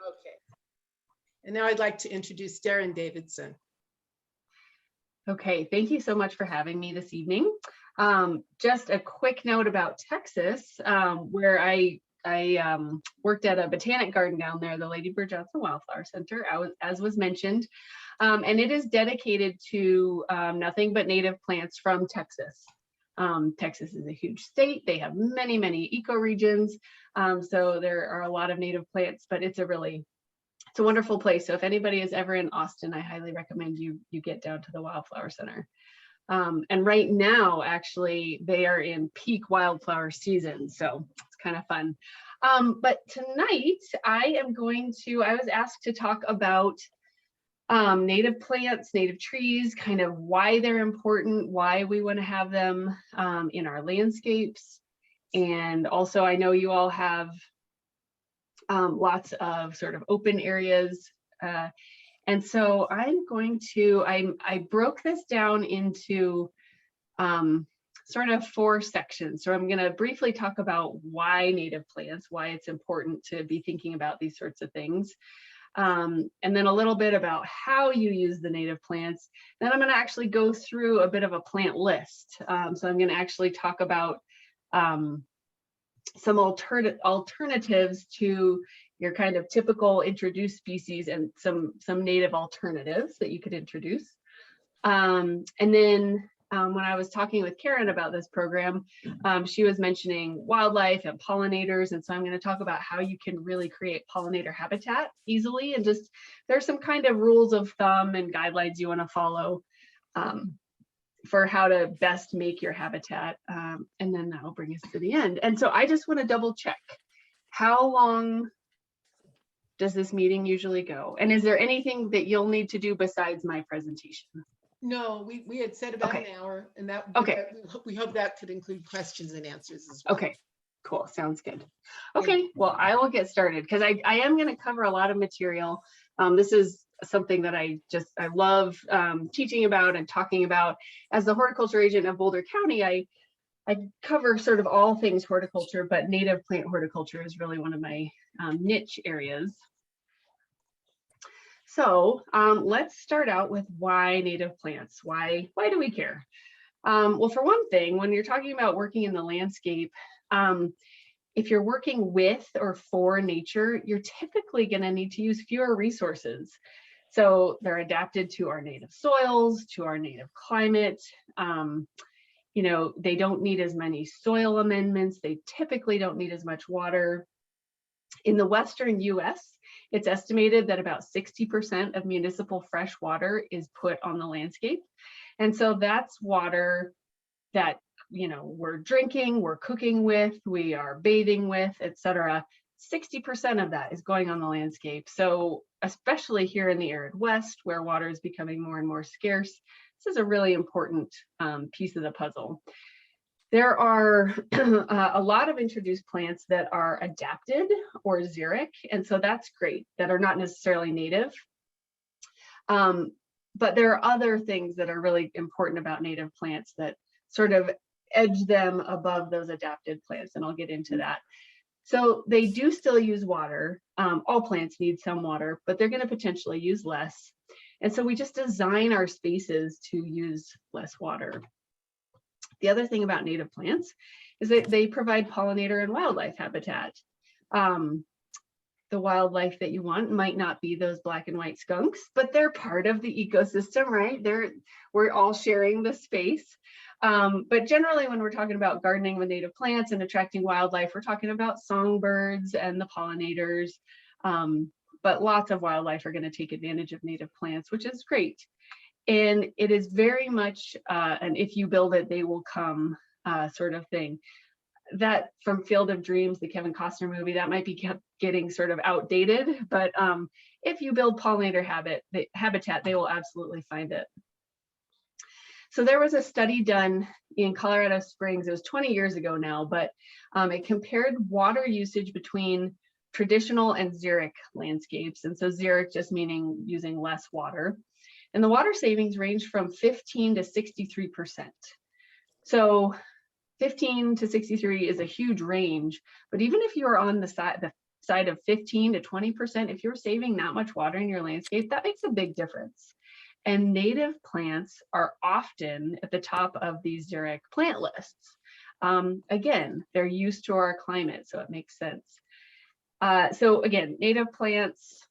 Okay. And now I'd like to introduce Deryn Davidson. Okay, thank you so much for having me this evening. Just a quick note about Texas, where I worked at a botanic garden down there, the Lady Bird Johnson Wildflower Center, as was mentioned. And it is dedicated to nothing but native plants from Texas. Texas is a huge state. They have many, many ecoregions. So there are a lot of native plants, but it's a wonderful place. So if anybody is ever in Austin, I highly recommend you get down to the Wildflower Center. And right now, actually, they are in peak wildflower season. So it's kind of fun. But tonight I was asked to talk about native plants, native trees, kind of why they're important, why we want to have them in our landscapes. And also, I know you all have lots of sort of open areas. And so I broke this down into sort of 4 sections. So I'm going to briefly talk about why native plants, why it's important to be thinking about these sorts of things. And then a little bit about how you use the native plants. Then I'm going to actually go through a bit of a plant list. So I'm going to actually talk about some alternatives to your kind of typical introduced species and some native alternatives that you could introduce. And then when I was talking with Karen about this program, she was mentioning wildlife and pollinators. And so I'm going to talk about how you can really create pollinator habitat easily. And just there's some kind of rules of thumb and guidelines you want to follow for how to best make your habitat. And then that will bring us to the end. And so I just want to double check, how long does this meeting usually go? And is there anything that you'll need to do besides my presentation? No, we had said about Okay. an hour, and that Okay. we hope that could include questions and answers as well. Okay, cool, sounds good. Okay, well, I will get started because I am going to cover a lot of material. This is something that I love teaching about and talking about. As the horticulture agent of Boulder County, I cover sort of all things horticulture, but native plant horticulture is really one of my niche areas. So let's start out with why native plants. Why do we care? Well, for one thing, when you're talking about working in the landscape, if you're working with or for nature, you're typically going to need to use fewer resources. So they're adapted to our native soils, to our native climate. You know, they don't need as many soil amendments. They typically don't need as much water. In the Western US, it's estimated that about 60% of municipal fresh water is put on the landscape. And so that's water that, you know, we're drinking, we're cooking with, we are bathing with, etc. 60% of that is going on the landscape. So especially here in the arid West, where water is becoming more and more scarce, this is a really important piece of the puzzle. There are a lot of introduced plants that are adapted or xeric, and so that's great, that are not necessarily native. But there are other things that are really important about native plants that sort of edge them above those adapted plants, and I'll get into that. So they do still use water. All plants need some water, but they're going to potentially use less. And so we just design our spaces to use less water. The other thing about native plants is that they provide pollinator and wildlife habitat. The wildlife that you want might not be those black and white skunks, but they're part of the ecosystem, right? We're all sharing the space. But generally, when we're talking about gardening with native plants and attracting wildlife, we're talking about songbirds and the pollinators. But lots of wildlife are going to take advantage of native plants, which is great. And it is very much an if you build it, they will come sort of thing. That from Field of Dreams, the Kevin Costner movie, that might be getting sort of outdated, but if you build pollinator habitat, they will absolutely find it. So there was a study done in Colorado Springs, it was 20 years ago now, but it compared water usage between traditional and xeric landscapes. And so xeric just meaning using less water. And the water savings range from 15 to 63%. So 15 to 63 is a huge range, but even if you are on the side of 15 to 20%, if you're saving that much water in your landscape, that makes a big difference. And native plants are often at the top of these xeric plant lists. Again, they're used to our climate, so it makes sense. So again, native plants,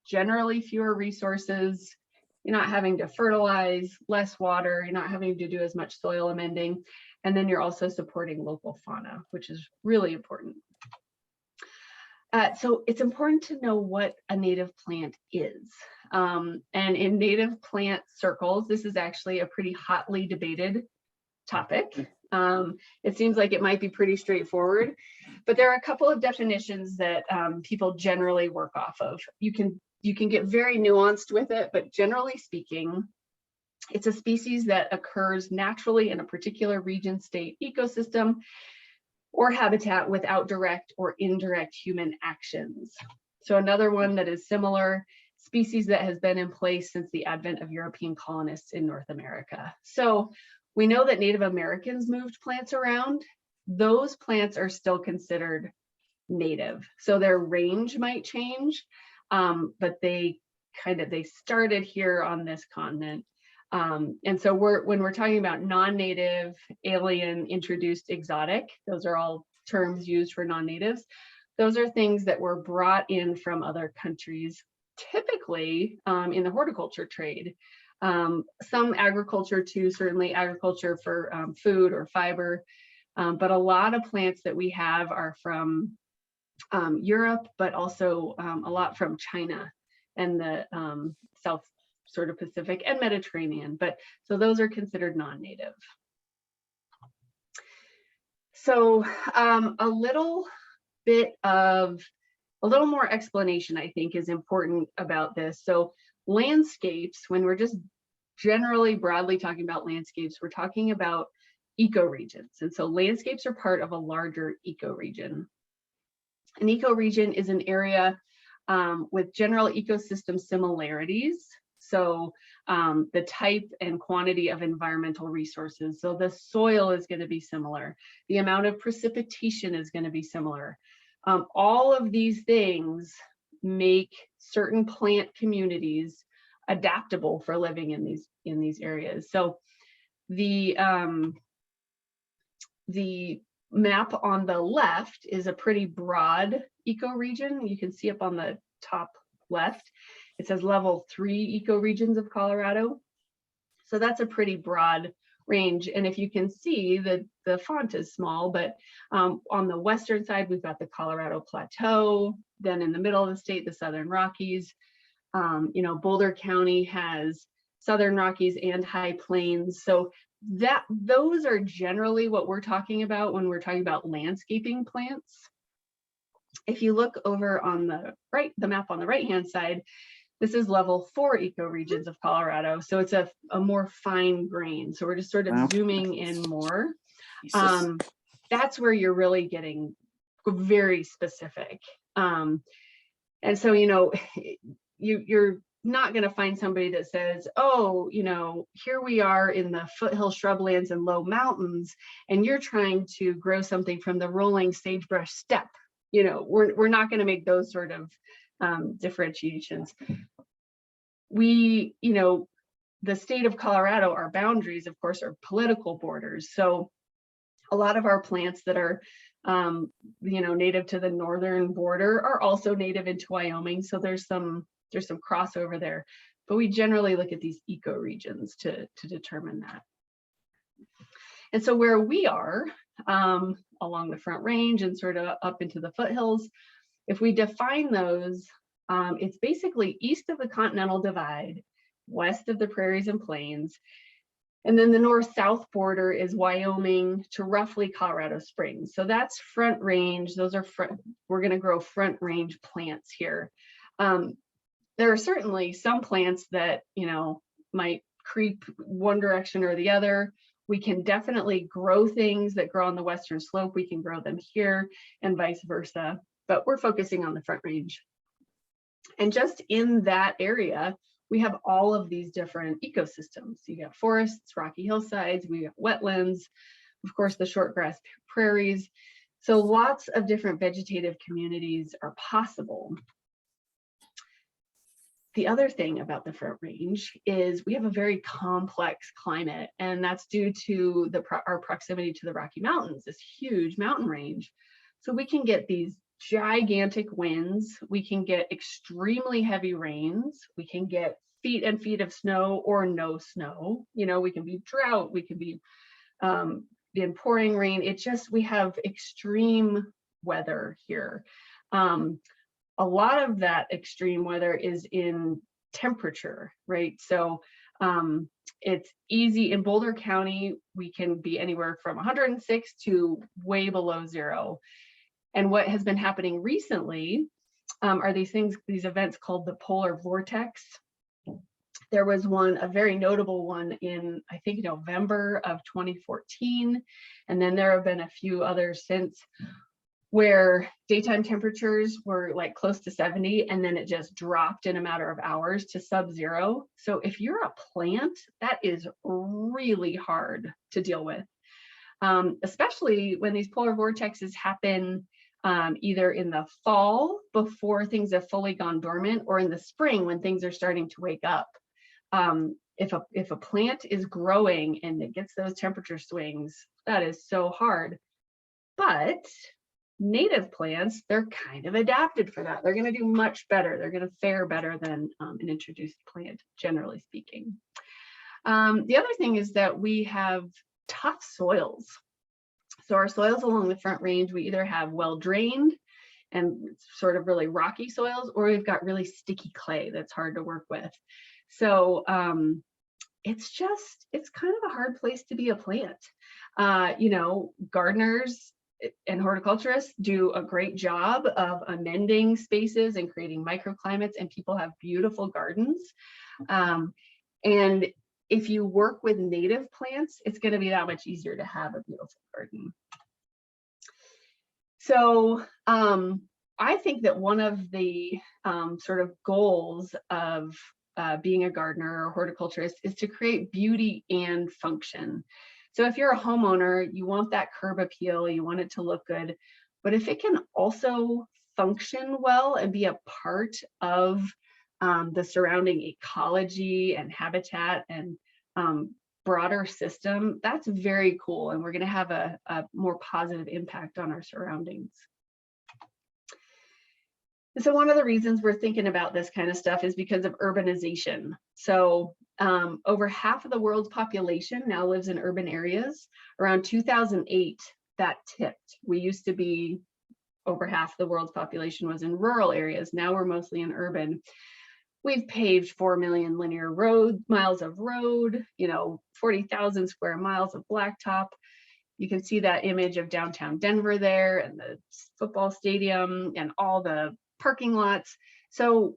generally fewer resources. You're not having to fertilize, less water, you're not having to do as much soil amending. And then you're also supporting local fauna, which is really important. So it's important to know what a native plant is. And in native plant circles, this is actually a pretty hotly debated topic. It seems like it might be pretty straightforward, but there are a couple of definitions that people generally work off of. You can get very nuanced with it, but generally speaking, it's a species that occurs naturally in a particular region, state, ecosystem, or habitat without direct or indirect human actions. So another one that is similar, species that has been in place since the advent of European colonists in North America. So we know that Native Americans moved plants around. Those plants are still considered native. So their range might change, but they started here on this continent. And so when we're talking about non-native, alien, introduced, exotic, those are all terms used for non-natives. Those are things that were brought in from other countries, typically in the horticulture trade. Some agriculture too, certainly agriculture for food or fiber, but a lot of plants that we have are from Europe, but also a lot from China and the South sort of Pacific and Mediterranean, but so those are considered non-native. So a little more explanation, I think, is important about this. So landscapes, when we're just generally broadly talking about landscapes, we're talking about ecoregions. And so landscapes are part of a larger ecoregion. An ecoregion is an area with general ecosystem similarities. So the type and quantity of environmental resources. So the soil is going to be similar. The amount of precipitation is going to be similar. All of these things make certain plant communities adaptable for living in these areas. So the map on the left is a pretty broad ecoregion. You can see up on the top left, it says level 3 ecoregions of Colorado. So that's a pretty broad range. And if you can see, the font is small, but on the western side, we've got the Colorado Plateau. Then in the middle of the state, the Southern Rockies. Boulder County has Southern Rockies and High Plains. So those are generally what we're talking about when we're talking about landscaping plants. If you look over on the right, the map on the right-hand side, this is level 4 ecoregions of Colorado. So it's a more fine grain. So we're just sort of zooming in more. That's where you're really getting very specific. And so, you're not going to find somebody that says, oh, here we are in the foothill shrublands and low mountains, and you're trying to grow something from the rolling sagebrush steppe. We're not going to make those sort of differentiations. The state of Colorado, our boundaries, of course, are political borders. So a lot of our plants that are native to the northern border are also native into Wyoming. So there's some crossover there, but we generally look at these ecoregions to determine that. And so where we are along the Front Range and sort of up into the foothills, if we define those, it's basically east of the Continental Divide, west of the prairies and plains, and then the north-south border is Wyoming to roughly Colorado Springs. So that's Front Range. Those are we're going to grow Front Range plants here. There are certainly some plants that might creep one direction or the other. We can definitely grow things that grow on the western slope. We can grow them here and vice versa, but we're focusing on the Front Range. And just in that area, we have all of these different ecosystems. You got forests, rocky hillsides, we got wetlands, of course, the short grass prairies. So lots of different vegetative communities are possible. The other thing about the Front Range is we have a very complex climate, and that's due to our proximity to the Rocky Mountains, this huge mountain range. So we can get these gigantic winds, we can get extremely heavy rains, we can get feet and feet of snow or no snow. You know, we can be drought, we can be in pouring rain. We have extreme weather here. A lot of that extreme weather is in temperature, right? So it's easy in Boulder County, we can be anywhere from 106 to way below 0. And what has been happening recently are these events called the polar vortex. There was a very notable one in, I think, November of 2014. And then there have been a few others since, where daytime temperatures were like close to 70, and then it just dropped in a matter of hours to sub-0. So if you're a plant, that is really hard to deal with, especially when these polar vortexes happen either in the fall before things have fully gone dormant, or in the spring when things are starting to wake up. If a plant is growing and it gets those temperature swings, that is so hard. But native plants, they're kind of adapted for that. They're going to do much better. They're going to fare better than an introduced plant, generally speaking. The other thing is that we have tough soils. So our soils along the Front Range, we either have well drained and sort of really rocky soils, or we've got really sticky clay that's hard to work with. So it's kind of a hard place to be a plant. Gardeners and horticulturists do a great job of amending spaces and creating microclimates, and people have beautiful gardens. And if you work with native plants, it's going to be that much easier to have a beautiful garden. So I think that one of the sort of goals of being a gardener or horticulturist is to create beauty and function. So if you're a homeowner, you want that curb appeal, you want it to look good, but if it can also function well and be a part of the surrounding ecology and habitat and broader system, that's very cool. And we're going to have a more positive impact on our surroundings. And so one of the reasons we're thinking about this kind of stuff is because of urbanization. So over half of the world's population now lives in urban areas. Around 2008, that tipped. We used to be over half the world's population was in rural areas. Now we're mostly in urban. We've paved 4 million linear miles of road, 40,000 square miles of blacktop. You can see that image of downtown Denver there, and the football stadium and all the parking lots. So,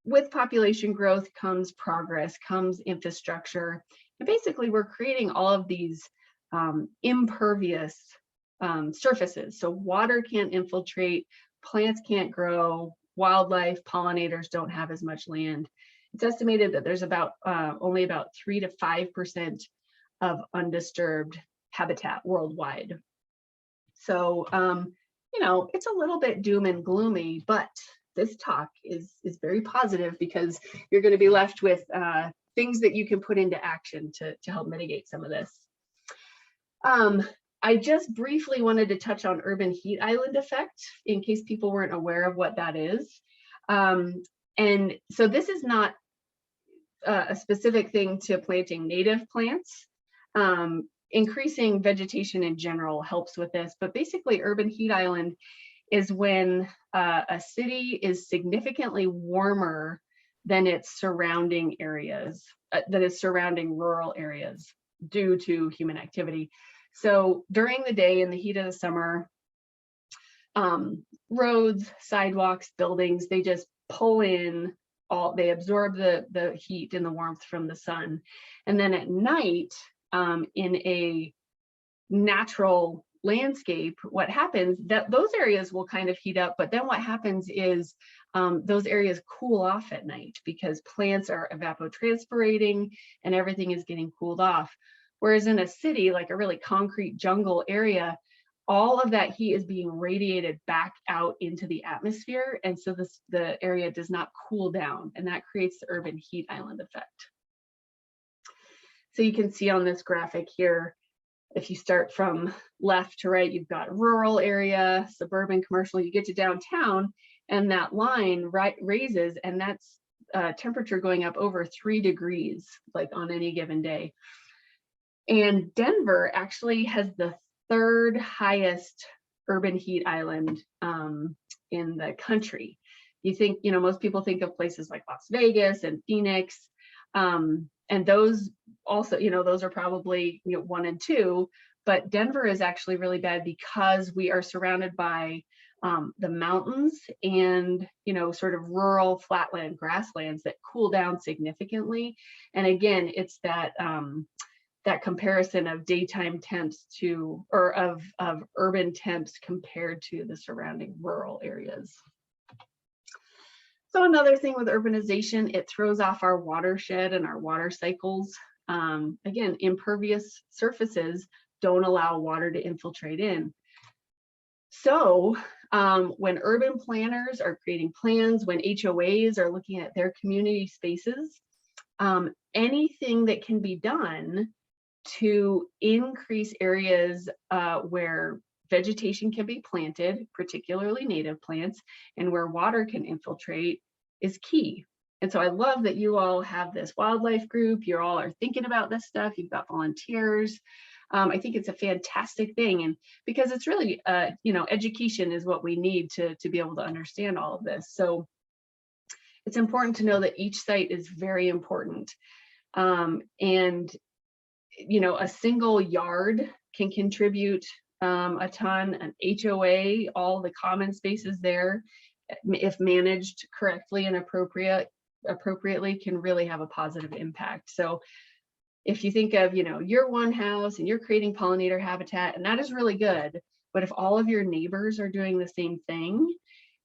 with population growth comes progress, comes infrastructure. And basically we're creating all of these impervious surfaces. So water can't infiltrate, plants can't grow, wildlife, pollinators don't have as much land. It's estimated that there's only about 3 to 5% of undisturbed habitat worldwide. So, it's a little bit doom and gloomy, but this talk is very positive because you're going to be left with things that you can put into action to help mitigate some of this. I just briefly wanted to touch on urban heat island effect in case people weren't aware of what that is. And so this is not a specific thing to planting native plants. Increasing vegetation in general helps with this, but basically urban heat island is when a city is significantly warmer than its surrounding areas, that is surrounding rural areas due to human activity. So during the day in the heat of the summer, roads, sidewalks, buildings, they just pull in they absorb the heat and the warmth from the sun. And then at night, in a natural landscape, what happens that those areas will kind of heat up, but then what happens is those areas cool off at night because plants are evapotranspirating and everything is getting cooled off. Whereas in a city, like a really concrete jungle area, all of that heat is being radiated back out into the atmosphere. And so the area does not cool down, and that creates the urban heat island effect. So you can see on this graphic here, if you start from left to right, you've got rural area, suburban, commercial, you get to downtown, and that line raises, and that's temperature going up over 3 degrees, like on any given day. And Denver actually has the 3rd highest urban heat island in the country. You think, you know, most people think of places like Las Vegas and Phoenix, and those also, you know, those are probably, you know, 1 and 2, but Denver is actually really bad because we are surrounded by the mountains and, you know, sort of rural flatland grasslands that cool down significantly. And again, it's that that comparison of daytime temps to, or of urban temps compared to the surrounding rural areas. So another thing with urbanization, it throws off our watershed and our water cycles. Again, impervious surfaces don't allow water to infiltrate in. So when urban planners are creating plans, when HOAs are looking at their community spaces, anything that can be done to increase areas where vegetation can be planted, particularly native plants, and where water can infiltrate is key. And so I love that you all have this wildlife group. You all are thinking about this stuff. You've got volunteers. I think it's a fantastic thing. And because it's really, you know, education is what we need to be able to understand all of this. So it's important to know that each site is very important. And, you know, a single yard can contribute a ton. An HOA, all the common spaces there, if managed correctly and appropriately, can really have a positive impact. So if you think of, you know, your one house and you're creating pollinator habitat, and that is really good, but if all of your neighbors are doing the same thing,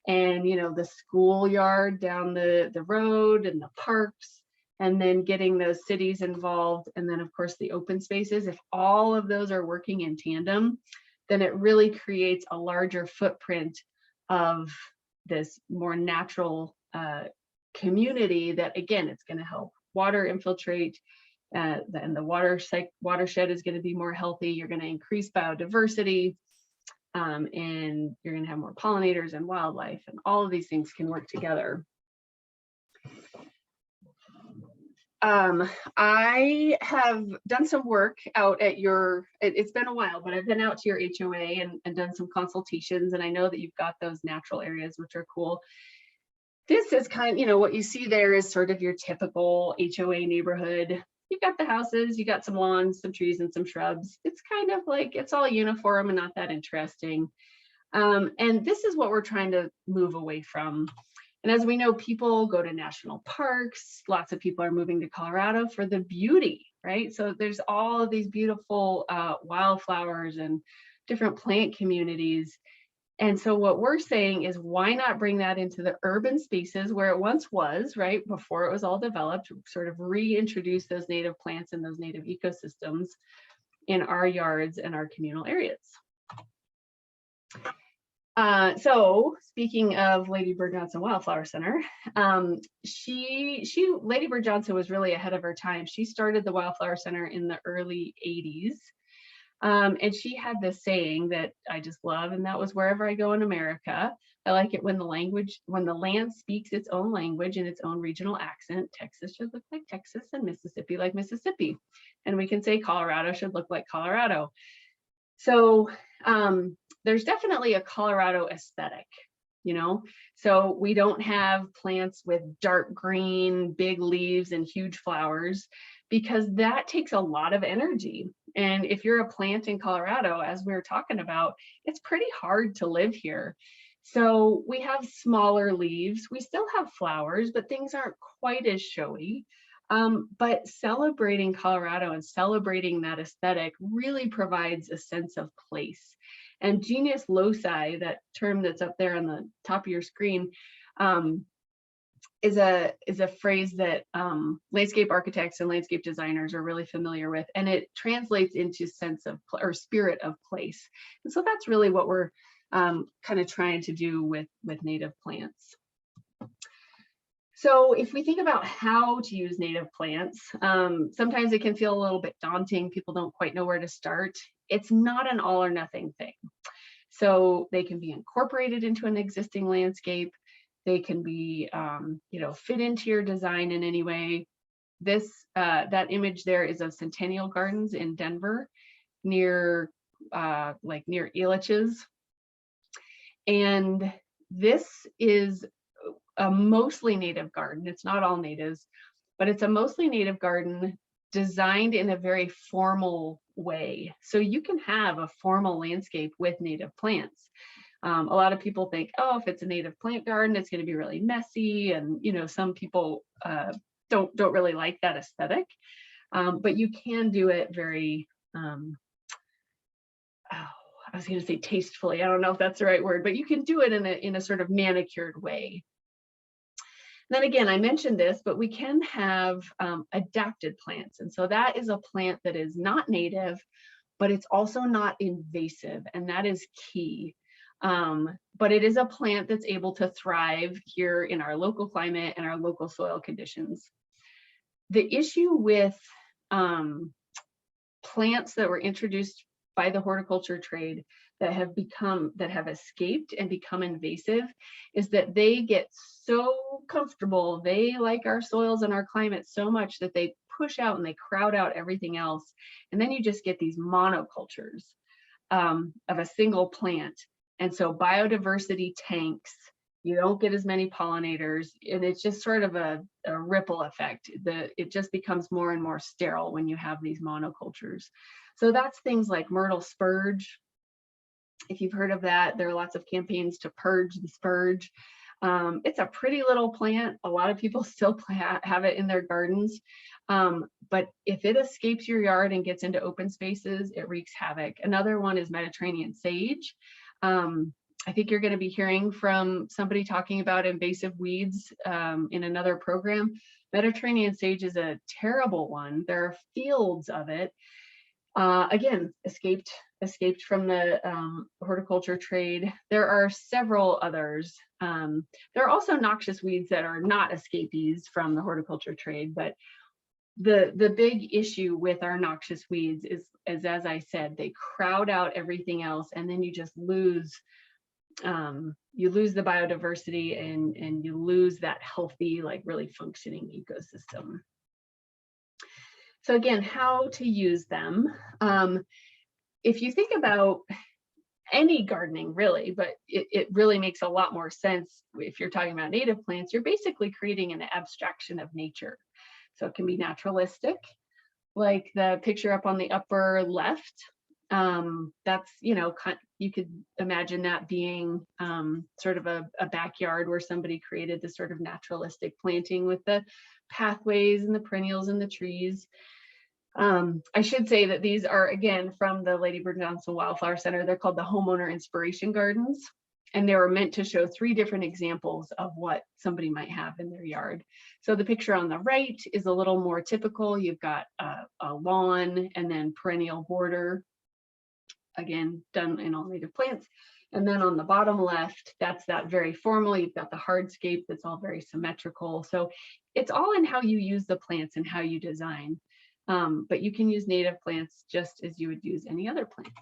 and, you know, the schoolyard down the road and the parks, and then getting those cities involved, and then of course the open spaces, if all of those are working in tandem, then it really creates a larger footprint of this more natural community that, again, it's going to help water infiltrate, and the watershed is going to be more healthy. You're going to increase biodiversity, and you're going to have more pollinators and wildlife, and all of these things can work together. I have done some work out at your, it's been a while, but I've been out to your HOA and done some consultations, and I know that you've got those natural areas, which are cool. This is kind of, you know, what you see there is sort of your typical HOA neighborhood. You've got the houses, you got some lawns, some trees, and some shrubs. It's kind of like, it's all uniform and not that interesting. And this is what we're trying to move away from. And as we know, people go to national parks. Lots of people are moving to Colorado for the beauty, right? So there's all of these beautiful wildflowers and different plant communities. And so what we're saying is, why not bring that into the urban spaces where it once was, right? Before it was all developed, sort of reintroduce those native plants and those native ecosystems in our yards and our communal areas. So speaking of Lady Bird Johnson Wildflower Center, Lady Bird Johnson was really ahead of her time. She started the Wildflower Center in the early 80s. And she had this saying that I just love, and that was, wherever I go in America, I like it when the land speaks its own language and its own regional accent. Texas should look like Texas, and Mississippi like Mississippi. And we can say Colorado should look like Colorado. So there's definitely a Colorado aesthetic, you know? So we don't have plants with dark green, big leaves and huge flowers, because that takes a lot of energy. And if you're a plant in Colorado, as we were talking about, it's pretty hard to live here. So we have smaller leaves. We still have flowers, but things aren't quite as showy. But celebrating Colorado and celebrating that aesthetic really provides a sense of place. And genius loci, that term that's up there on the top of your screen, is a phrase that landscape architects and landscape designers are really familiar with, and it translates into sense of or spirit of place. And so that's really what we're kind of trying to do with native plants. So if we think about how to use native plants, sometimes it can feel a little bit daunting. People don't quite know where to start. It's not an all or nothing thing. So they can be incorporated into an existing landscape. They can be, fit into your design in any way. That image there is of Centennial Gardens in Denver, near Elitch's. And this is a mostly native garden. It's not all natives, but it's a mostly native garden designed in a very formal way. So you can have a formal landscape with native plants. A lot of people think, oh, if it's a native plant garden, it's going to be really messy. And, some people don't really like that aesthetic. But you can do it very, I was going to say tastefully. I don't know if that's the right word, but you can do it in a sort of manicured way. Then again, I mentioned this, but we can have adapted plants. And so that is a plant that is not native, but it's also not invasive. And that is key. But it is a plant that's able to thrive here in our local climate and our local soil conditions. The issue with plants that were introduced by the horticulture trade that have escaped and become invasive is that they get so comfortable. They like our soils and our climate so much that they push out and they crowd out everything else. And then you just get these monocultures of a single plant. And so biodiversity tanks, you don't get as many pollinators, and it's just sort of a ripple effect. It just becomes more and more sterile when you have these monocultures. So that's things like myrtle spurge. If you've heard of that, there are lots of campaigns to purge the spurge. It's a pretty little plant. A lot of people still have it in their gardens. But if it escapes your yard and gets into open spaces, it wreaks havoc. Another one is Mediterranean sage. I think you're going to be hearing from somebody talking about invasive weeds in another program. Mediterranean sage is a terrible one. There are fields of it. Again, escaped from the horticulture trade. There are several others. There are also noxious weeds that are not escapees from the horticulture trade, but the big issue with our noxious weeds is, as I said, they crowd out everything else, and then you just lose the biodiversity and you lose that healthy, like really functioning ecosystem. So again, how to use them. If you think about any gardening really, but it really makes a lot more sense if you're talking about native plants, you're basically creating an abstraction of nature. So it can be naturalistic, like the picture up on the upper left. That's, you could imagine that being sort of a backyard where somebody created this sort of naturalistic planting with the pathways and the perennials and the trees. I should say that these are, again, from the Lady Bird Johnson Wildflower Center. They're called the Homeowner Inspiration Gardens, and they were meant to show 3 different examples of what somebody might have in their yard. So the picture on the right is a little more typical. You've got a lawn and then perennial border, again, done in all native plants. And then on the bottom left, that's that very formal. You've got the hardscape that's all very symmetrical. So it's all in how you use the plants and how you design. But you can use native plants just as you would use any other plants.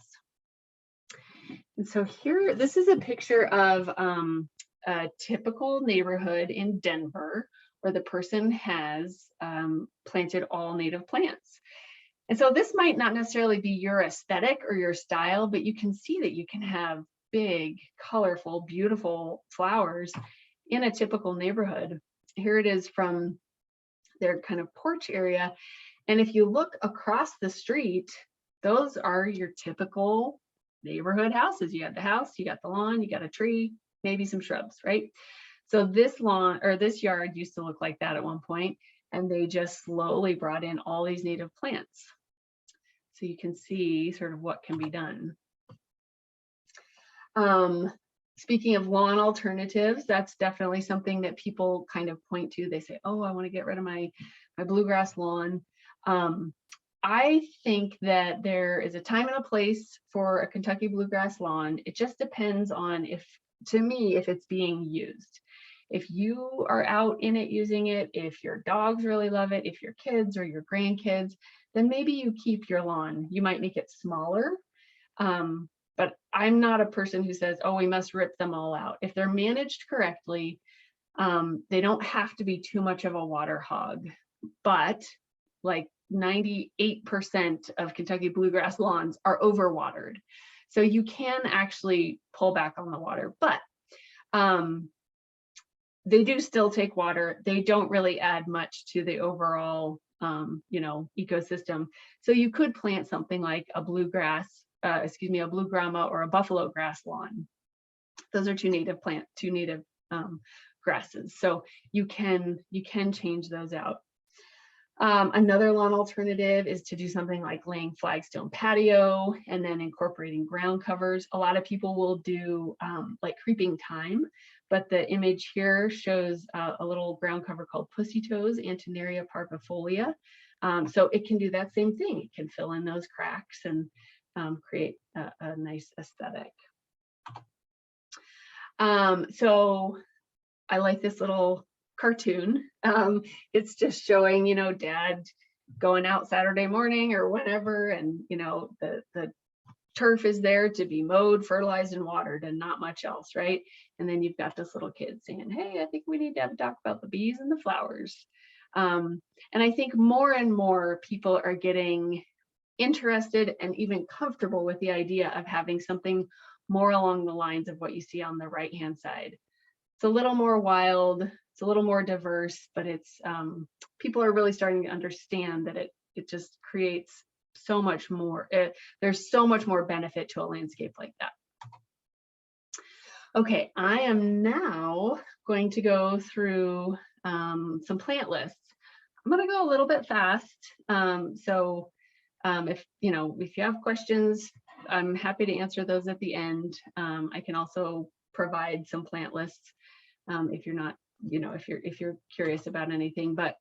And so here, this is a picture of a typical neighborhood in Denver where the person has planted all native plants. And so this might not necessarily be your aesthetic or your style, but you can see that you can have big, colorful, beautiful flowers in a typical neighborhood. Here it is from their kind of porch area. And if you look across the street, those are your typical neighborhood houses. You got the house, you got the lawn, you got a tree, maybe some shrubs, right? So this lawn or this yard used to look like that at one point, and they just slowly brought in all these native plants. So you can see sort of what can be done. Speaking of lawn alternatives, that's definitely something that people kind of point to. They say, oh, I want to get rid of my bluegrass lawn. I think that there is a time and a place for a Kentucky bluegrass lawn. It just depends on to me, if it's being used. If you are out in it using it, if your dogs really love it, if your kids or your grandkids, then maybe you keep your lawn. You might make it smaller. But I'm not a person who says, oh, we must rip them all out. If they're managed correctly, they don't have to be too much of a water hog. But like 98% of Kentucky bluegrass lawns are overwatered. So you can actually pull back on the water, but they do still take water. They don't really add much to the overall, ecosystem. So you could plant something like a bluegrass, a blue grama or a buffalo grass lawn. Those are two native grasses. So you can change those out. Another lawn alternative is to do something like laying flagstone patio and then incorporating ground covers. A lot of people will do like creeping thyme, but the image here shows a little ground cover called pussy toes, Antonaria parvifolia. So it can do that same thing. It can fill in those cracks and create a nice aesthetic. So I like this little cartoon. It's just showing, dad going out Saturday morning or whatever, and the turf is there to be mowed, fertilized, and watered, and not much else, right? And then you've got this little kid saying, hey, I think we need to have a talk about the bees and the flowers. And I think more and more people are getting interested and even comfortable with the idea of having something more along the lines of what you see on the right hand side. It's a little more wild, it's a little more diverse, but it's people are really starting to understand that it just creates so much more. There's so much more benefit to a landscape like that. Okay, I am now going to go through some plant lists. I'm going to go a little bit fast. If you have questions, I'm happy to answer those at the end. I can also provide some plant lists if you're not, if you're curious about anything, but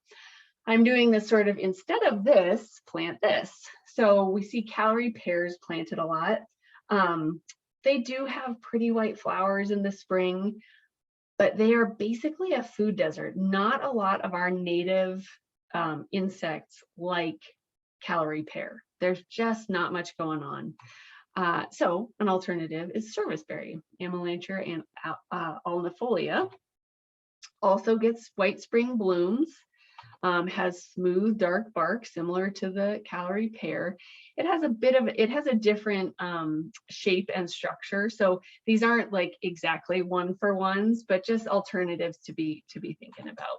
I'm doing this sort of, instead of this, plant this. So we see calorie pears planted a lot. They do have pretty white flowers in the spring, but they are basically a food desert. Not a lot of our native insects like calorie pear. There's just not much going on. So an alternative is serviceberry, Amelanchier and alnifolia. Also gets white spring blooms, has smooth dark bark similar to the calorie pear. It has a different shape and structure. So these aren't like exactly one for ones, but just alternatives to be thinking about.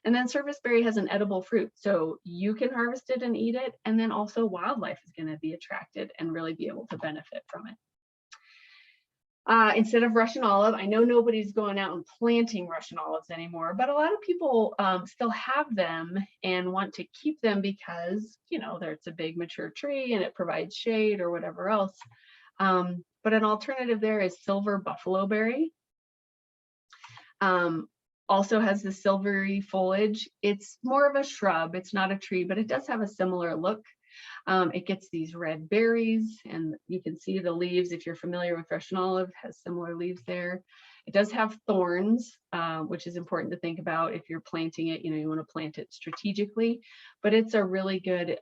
And then serviceberry has an edible fruit, so you can harvest it and eat it, and then also wildlife is going to be attracted and really be able to benefit from it. Instead of Russian olive, I know nobody's going out and planting Russian olives anymore, but a lot of people still have them and want to keep them because, it's a big mature tree and it provides shade or whatever else. But an alternative there is silver buffalo berry. Also has the silvery foliage. It's more of a shrub. It's not a tree, but it does have a similar look. It gets these red berries, and you can see the leaves. If you're familiar with Russian olive, has similar leaves there. It does have thorns, which is important to think about if you're planting it. You want to plant it strategically, but it's a really good,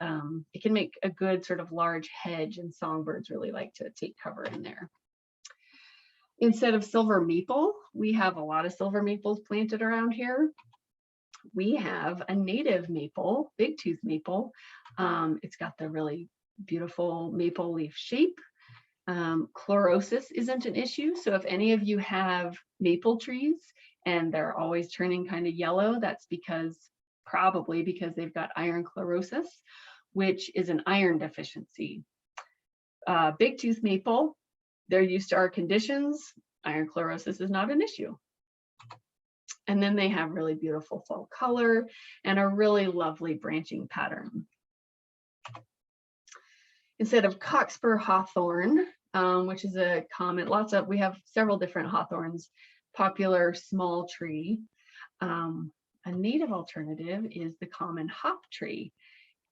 it can make a good sort of large hedge, and songbirds really like to take cover in there. Instead of silver maple, we have a lot of silver maples planted around here. We have a native maple, big tooth maple. It's got the really beautiful maple leaf shape. Chlorosis isn't an issue. So if any of you have maple trees and they're always turning kind of yellow, that's probably because they've got iron chlorosis, which is an iron deficiency. Big tooth maple, they're used to our conditions. Iron chlorosis is not an issue. And then they have really beautiful fall color and a really lovely branching pattern. Instead of cockspur hawthorn, which is a common, we have several different hawthorns, popular small tree. A native alternative is the common hop tree.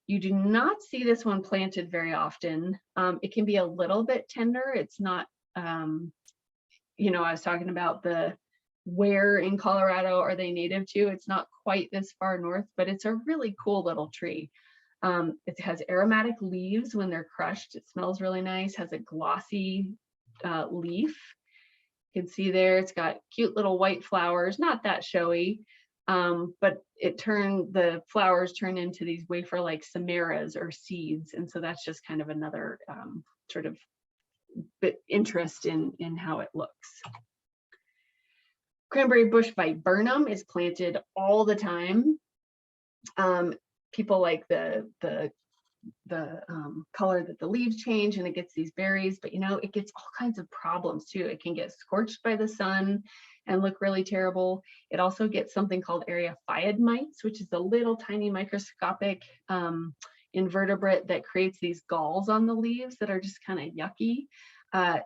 You do not see this one planted very often. It can be a little bit tender. It's not, you know, I was talking about where in Colorado are they native to? It's not quite this far north, but it's a really cool little tree. It has aromatic leaves when they're crushed. It smells really nice, has a glossy leaf. You can see there, it's got cute little white flowers, not that showy, but the flowers turn into these wafer-like samaras or seeds. And so that's just kind of another sort of bit interest in how it looks. Cranberry bush viburnum is planted all the time. People like the color that the leaves change and it gets these berries, but you know, it gets all kinds of problems too. It can get scorched by the sun and look really terrible. It also gets something called eriophyid mites, which is a little tiny microscopic invertebrate that creates these galls on the leaves that are just kind of yucky.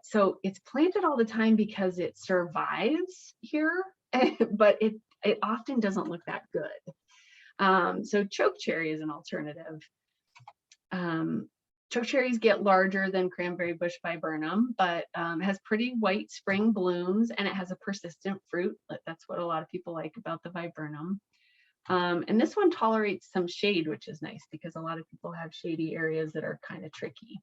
So it's planted all the time because it survives here, but it often doesn't look that good. So chokecherry is an alternative. Chokecherries get larger than cranberry bush viburnum, but has pretty white spring blooms and it has a persistent fruit. That's what a lot of people like about the viburnum. And this one tolerates some shade, which is nice because a lot of people have shady areas that are kind of tricky.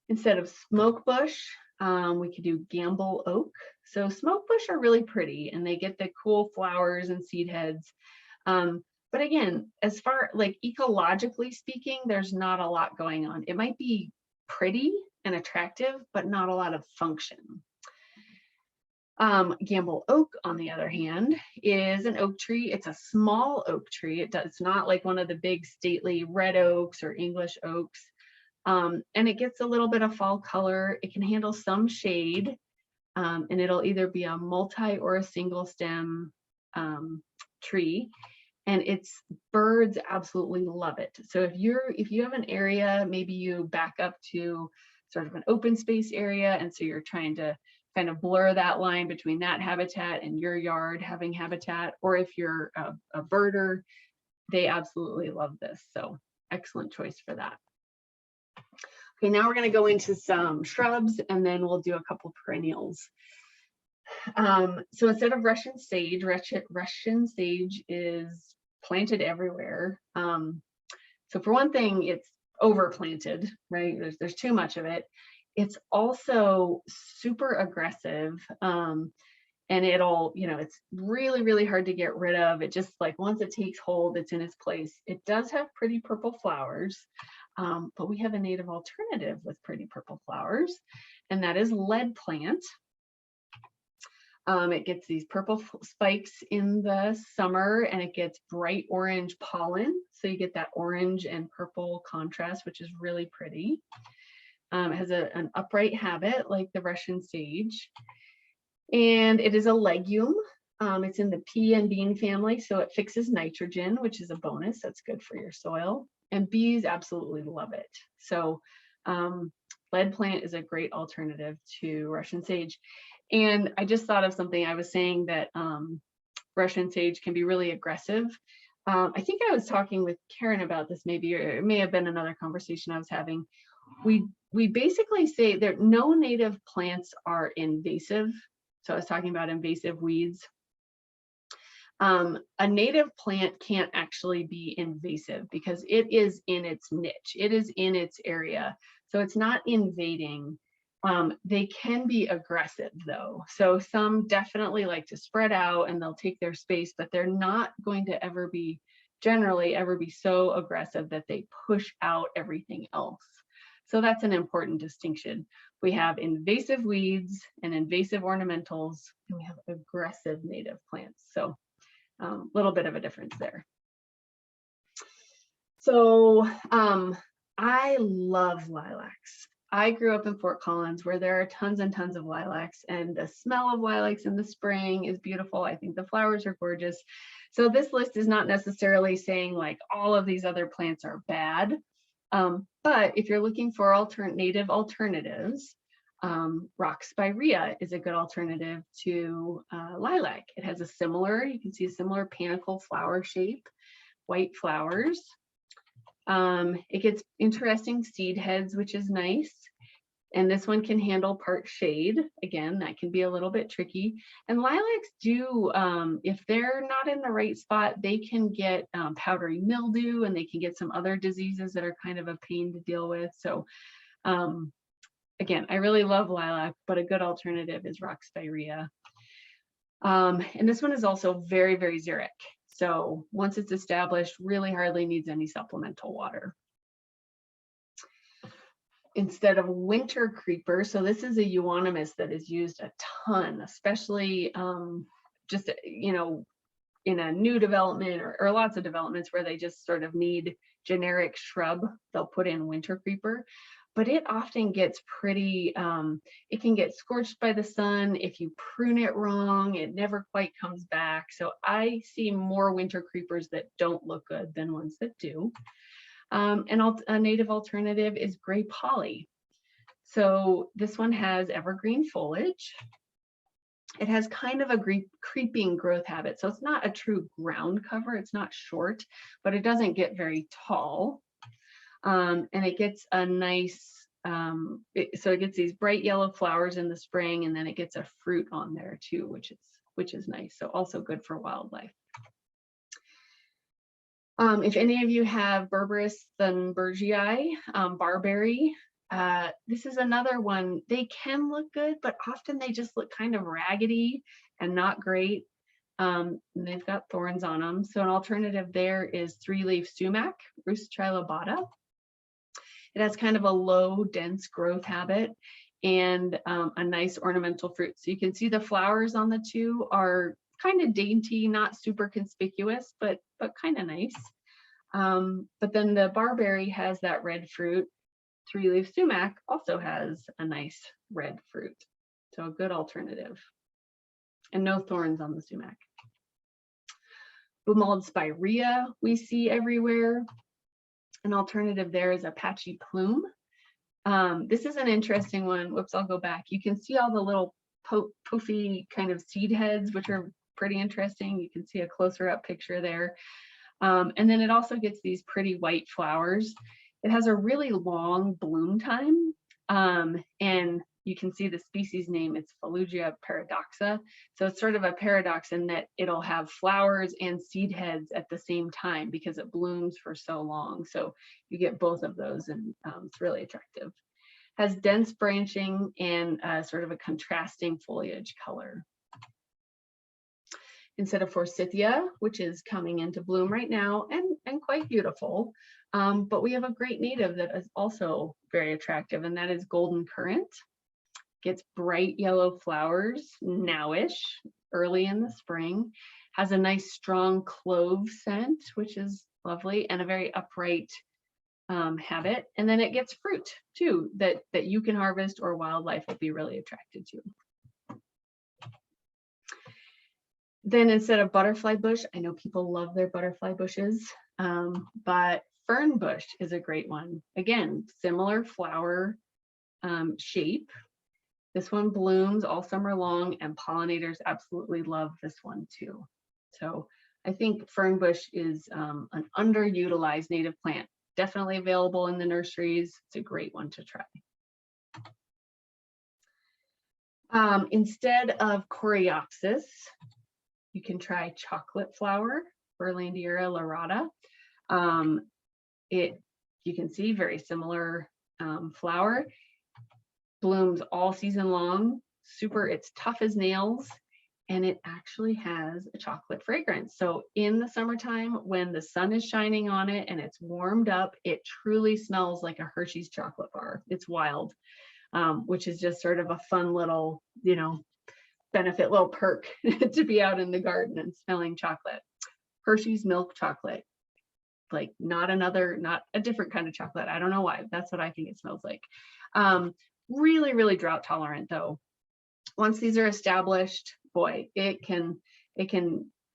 Instead of smoke bush, we could do gamble oak. So smoke bush are really pretty and they get the cool flowers and seed heads. But again, as far like ecologically speaking, there's not a lot going on. It might be pretty and attractive, but not a lot of function. Gamble oak, on the other hand, is an oak tree. It's a small oak tree. It's not like one of the big stately red oaks or English oaks. And it gets a little bit of fall color. It can handle some shade, and it'll either be a multi or a single stem tree. And its birds absolutely love it. So if you have an area, maybe you back up to sort of an open space area, and so you're trying to kind of blur that line between that habitat and your yard having habitat, or if you're a birder, they absolutely love this. So excellent choice for that. Okay, now we're going to go into some shrubs and then we'll do a couple perennials. So instead of Russian sage is planted everywhere. So for one thing, it's overplanted, right? There's too much of it. It's also super aggressive, and it'll, you know, it's really, really hard to get rid of. It just like once it takes hold, it's in its place. It does have pretty purple flowers, but we have a native alternative with pretty purple flowers, and that is lead plant. It gets these purple spikes in the summer and it gets bright orange pollen. So you get that orange and purple contrast, which is really pretty. It has an upright habit like the Russian sage. And it is a legume. It's in the pea and bean family, so it fixes nitrogen, which is a bonus. That's good for your soil. And bees absolutely love it. So lead plant is a great alternative to Russian sage. And I just thought of something. I was saying that Russian sage can be really aggressive. I think I was talking with Karen about this maybe, or it may have been another conversation I was having. We basically say that no native plants are invasive. So I was talking about invasive weeds. A native plant can't actually be invasive because it is in its niche. It is in its area. So it's not invading. They can be aggressive though. So some definitely like to spread out and they'll take their space, but they're not going to generally ever be so aggressive that they push out everything else. So that's an important distinction. We have invasive weeds and invasive ornamentals, and we have aggressive native plants. So a little bit of a difference there. So I love lilacs. I grew up in Fort Collins where there are tons and tons of lilacs, and the smell of lilacs in the spring is beautiful. I think the flowers are gorgeous. So this list is not necessarily saying like all of these other plants are bad. But if you're looking for native alternatives, rock spirea is a good alternative to lilac. It has you can see a similar panicle flower shape, white flowers. It gets interesting seed heads, which is nice. And this one can handle part shade. Again, that can be a little bit tricky. And lilacs do, if they're not in the right spot, they can get powdery mildew, and they can get some other diseases that are kind of a pain to deal with. So again, I really love lilac, but a good alternative is rock spirea. And this one is also very, very xeric. So once it's established, really hardly needs any supplemental water. Instead of winter creeper, so this is a euonymus that is used a ton, especially just, you know, in a new development or lots of developments where they just sort of need generic shrub, they'll put in winter creeper. But it often gets pretty, it can get scorched by the sun. If you prune it wrong, it never quite comes back. So I see more winter creepers that don't look good than ones that do. And a native alternative is gray polly. So this one has evergreen foliage. It has kind of a creeping growth habit. So it's not a true ground cover. It's not short, but it doesn't get very tall. And it gets a nice, so it gets these bright yellow flowers in the spring, and then it gets a fruit on there too, which is nice. So also good for wildlife. If any of you have Berberis thunbergii, barberry, this is another one. They can look good, but often they just look kind of raggedy and not great. And they've got thorns on them. So an alternative there is 3-leaf sumac, Rus trilobata. It has kind of a low, dense growth habit and a nice ornamental fruit. So you can see the flowers on the two are kind of dainty, not super conspicuous, but kind of nice. But then the barberry has that red fruit. 3-leaf sumac also has a nice red fruit. So a good alternative. And no thorns on the sumac. Bumald spirea we see everywhere. An alternative there is a patchy plume. This is an interesting one. Whoops, I'll go back. You can see all the little poofy kind of seed heads, which are pretty interesting. You can see a closer up picture there. And then it also gets these pretty white flowers. It has a really long bloom time. And you can see the species name, it's Falugia paradoxa. So it's sort of a paradox in that it'll have flowers and seed heads at the same time because it blooms for so long. So you get both of those, and it's really attractive. Has dense branching and sort of a contrasting foliage color. Instead of forsythia, which is coming into bloom right now and quite beautiful. But we have a great native that is also very attractive, and that is golden currant. Gets bright yellow flowers nowish, early in the spring. Has a nice strong clove scent, which is lovely, and a very upright habit. And then it gets fruit too that you can harvest or wildlife will be really attracted to. Then instead of butterfly bush, I know people love their butterfly bushes, but fern bush is a great one. Again, similar flower shape. This one blooms all summer long, and pollinators absolutely love this one too. So I think fern bush is an underutilized native plant. Definitely available in the nurseries. It's a great one to try. Instead of coreopsis, you can try chocolate flower, Berlandiera lyrata. You can see very similar flower. Blooms all season long. It's tough as nails, and it actually has a chocolate fragrance. So in the summertime, when the sun is shining on it and it's warmed up, it truly smells like a Hershey's chocolate bar. It's wild, which is just sort of a fun little, benefit, little perk to be out in the garden and smelling chocolate. Hershey's milk chocolate, like not a different kind of chocolate. I don't know why. That's what I think it smells like. Really, really drought tolerant though. Once these are established, boy, it can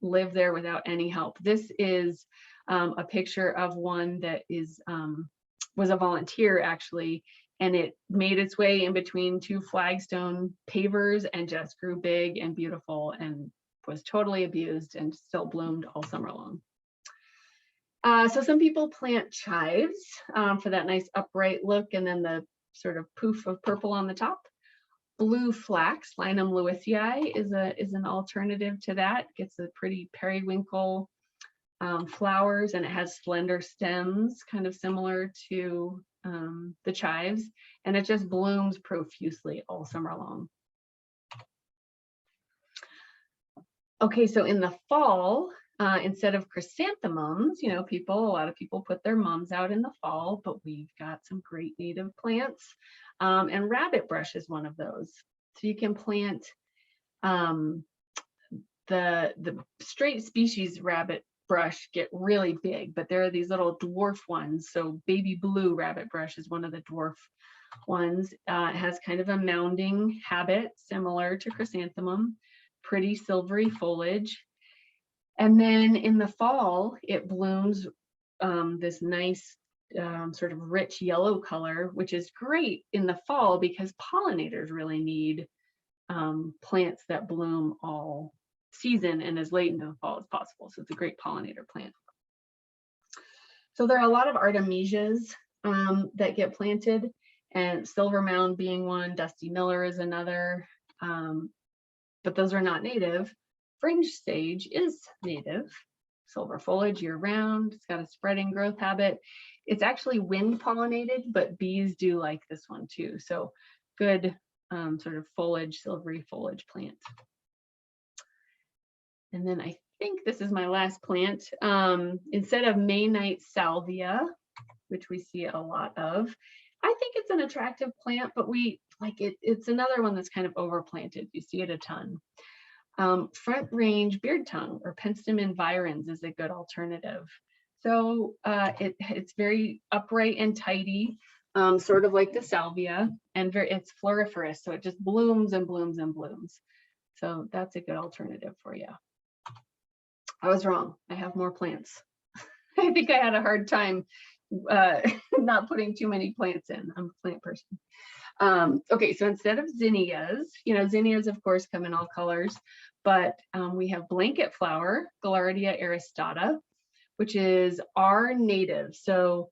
live there without any help. This is a picture of one that is was a volunteer actually, and it made its way in between two flagstone pavers and just grew big and beautiful and was totally abused and still bloomed all summer long. So some people plant chives for that nice upright look and then the sort of poof of purple on the top. Blue flax, Linum lewisii, is an alternative to that. Gets a pretty periwinkle flowers, and it has slender stems, kind of similar to the chives, and it just blooms profusely all summer long. Okay, so in the fall, instead of chrysanthemums, you know, a lot of people put their mums out in the fall, but we've got some great native plants. And rabbit brush is one of those. So you can plant the straight species rabbit brush get really big, but there are these little dwarf ones. So baby blue rabbit brush is one of the dwarf ones. It has kind of a mounding habit similar to chrysanthemum, pretty silvery foliage. And then in the fall, it blooms this nice sort of rich yellow color, which is great in the fall because pollinators really need plants that bloom all season and as late into the fall as possible. So it's a great pollinator plant. So there are a lot of artemisias that get planted, and silver mound being one, dusty miller is another, but those are not native. Fringe sage is native, silver foliage year round. It's got a spreading growth habit. It's actually wind pollinated, but bees do like this one too. So good sort of foliage, silvery foliage plant. And then I think this is my last plant. Instead of May-night salvia, which we see a lot of, I think it's an attractive plant, but we like it. It's another one that's kind of overplanted. You see it a ton. Front range beard tongue or Penstemon virens is a good alternative. So it's very upright and tidy, sort of like the salvia, and it's floriferous. So it just blooms and blooms and blooms. So that's a good alternative for you. I was wrong. I have more plants. I think I had a hard time not putting too many plants in. I'm a plant person. Okay, so instead of zinnias, you know, zinnias of course come in all colors, but we have blanket flower, Gaillardia aristata, which is our native. So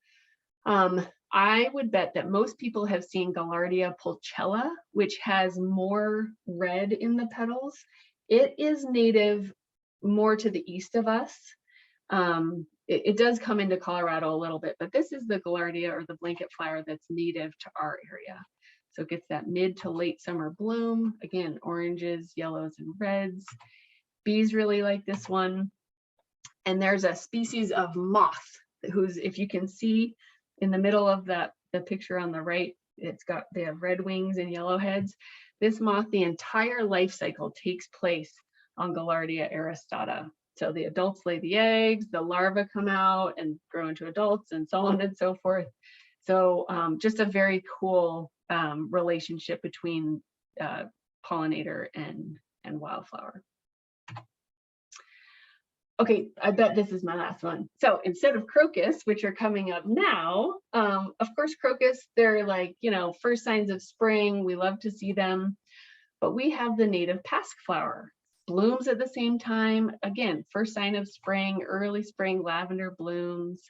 I would bet that most people have seen Gaillardia pulchella, which has more red in the petals. It is native more to the east of us. It does come into Colorado a little bit, but this is the Gaillardia or the blanket flower that's native to our area. So it gets that mid to late summer bloom. Again, oranges, yellows, and reds. Bees really like this one. And there's a species of moth who's, if you can see in the middle of the picture on the right, they have red wings and yellow heads. This moth, the entire life cycle takes place on Gaillardia aristata. So the adults lay the eggs, the larvae come out and grow into adults, and so on and so forth. So just a very cool relationship between pollinator and wildflower. Okay, I bet this is my last one. So instead of crocus, which are coming up now, of course, crocus, they're like, you know, first signs of spring. We love to see them, but we have the native pasque flower. Blooms at the same time. Again, first sign of spring, early spring, lavender blooms.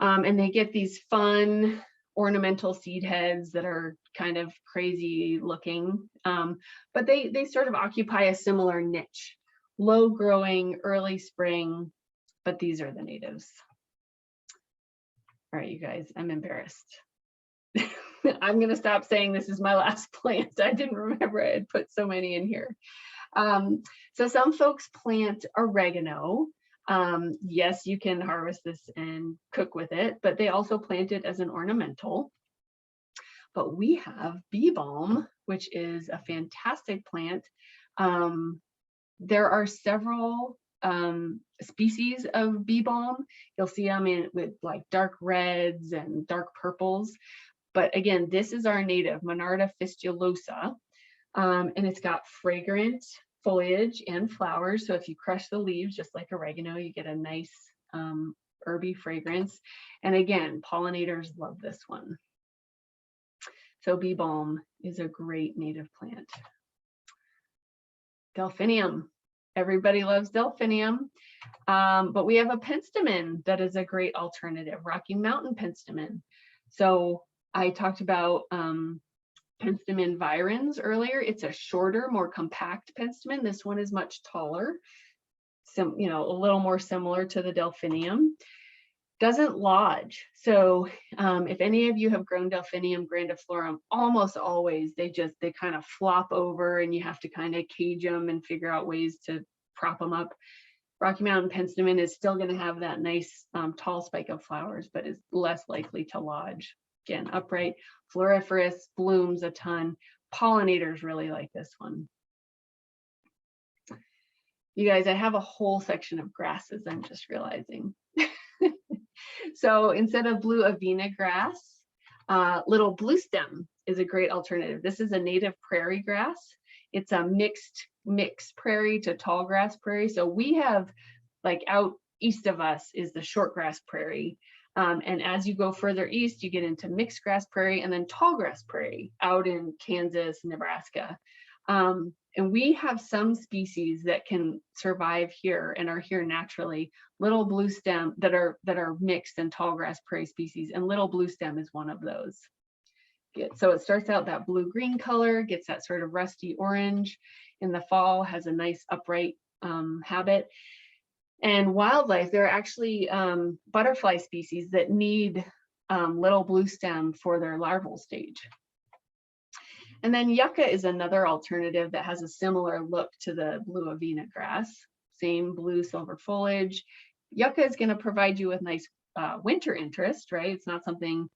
And they get these fun ornamental seed heads that are kind of crazy looking, but they sort of occupy a similar niche. Low growing, early spring, but these are the natives. All right, you guys, I'm embarrassed. I'm gonna stop saying this is my last plant. I didn't remember I had put so many in here. So some folks plant oregano. Yes, you can harvest this and cook with it, but they also plant it as an ornamental. But we have bee balm, which is a fantastic plant. There are several species of bee balm. You'll see them with like dark reds and dark purples. But again, this is our native, Monarda fistulosa. And it's got fragrant foliage and flowers. So if you crush the leaves, just like oregano, you get a nice herby fragrance. And again, pollinators love this one. So bee balm is a great native plant. Delphinium. Everybody loves delphinium. But we have a penstemon that is a great alternative, Rocky Mountain penstemon. So I talked about penstemon virens earlier. It's a shorter, more compact penstemon. This one is much taller, a little more similar to the delphinium. Doesn't lodge. So if any of you have grown delphinium grandiflorum, almost always they kind of flop over and you have to kind of cage them and figure out ways to prop them up. Rocky Mountain penstemon is still going to have that nice tall spike of flowers, but is less likely to lodge. Again, upright, floriferous, blooms a ton. Pollinators really like this one. You guys, I have a whole section of grasses, I'm just realizing. So instead of blue avena grass, little blue stem is a great alternative. This is a native prairie grass. It's a mixed prairie to tall grass prairie. So we have, like, out east of us is the short grass prairie. And as you go further east, you get into mixed grass prairie and then tall grass prairie out in Kansas, Nebraska. And we have some species that can survive here and are here naturally. Little blue stem that are mixed and tall grass prairie species, and little blue stem is one of those. So it starts out that blue-green color, gets that sort of rusty orange. In the fall, has a nice upright habit. And wildlife, there are actually butterfly species that need little blue stem for their larval stage. And then yucca is another alternative that has a similar look to the blue avena grass, same blue silver foliage. Yucca is going to provide you with nice winter interest, right? It's not something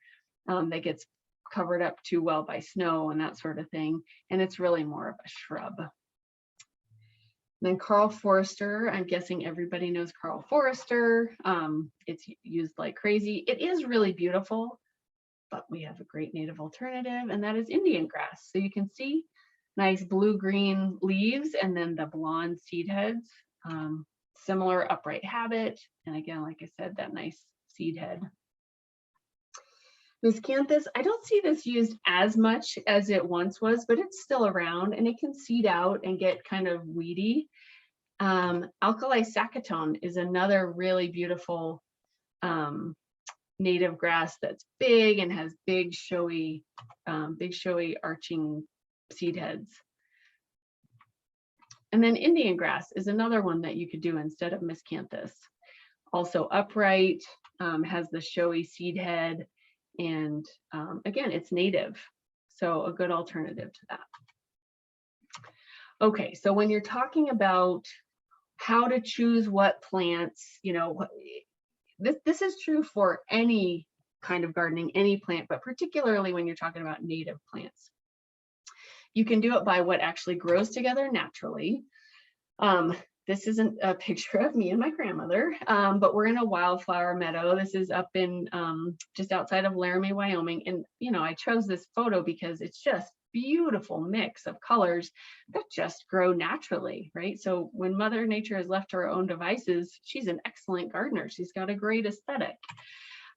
that gets covered up too well by snow and that sort of thing. And it's really more of a shrub. And then Carl Forester, I'm guessing everybody knows Carl Forester. It's used like crazy. It is really beautiful, but we have a great native alternative, and that is Indian grass. So you can see nice blue-green leaves and then the blonde seed heads, similar upright habit. And again, like I said, that nice seed head. Miscanthus, I don't see this used as much as it once was, but it's still around and it can seed out and get kind of weedy. Alkali saccatone is another really beautiful native grass that's big and has big showy arching seed heads. And then Indian grass is another one that you could do instead of miscanthus. Also upright, has the showy seed head, and again, it's native, so a good alternative to that. Okay, so when you're talking about how to choose what plants, this is true for any kind of gardening, any plant, but particularly when you're talking about native plants. You can do it by what actually grows together naturally. This isn't a picture of me and my grandmother, but we're in a wildflower meadow. This is up in just outside of Laramie, Wyoming. And, I chose this photo because it's just beautiful mix of colors that just grow naturally, right? So when Mother Nature is left to her own devices, she's an excellent gardener. She's got a great aesthetic.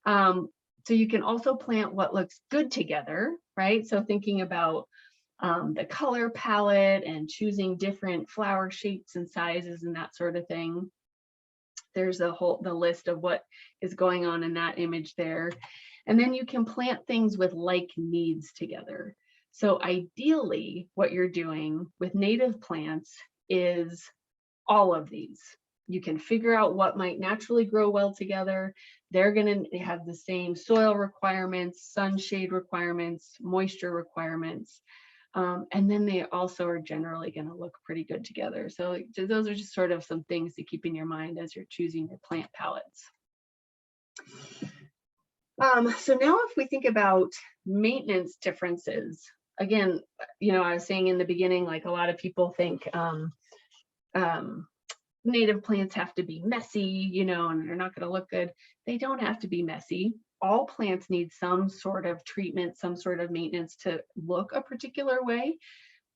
So you can also plant what looks good together, right? So thinking about the color palette and choosing different flower shapes and sizes and that sort of thing. There's the list of what is going on in that image there. And then you can plant things with like needs together. So ideally, what you're doing with native plants is all of these. You can figure out what might naturally grow well together. They're going to have the same soil requirements, sunshade requirements, moisture requirements. And then they also are generally going to look pretty good together. So those are just sort of some things to keep in your mind as you're choosing your plant palettes. So now if we think about maintenance differences, again, I was saying in the beginning, like a lot of people think native plants have to be messy, and they're not going to look good. They don't have to be messy. All plants need some sort of treatment, some sort of maintenance to look a particular way.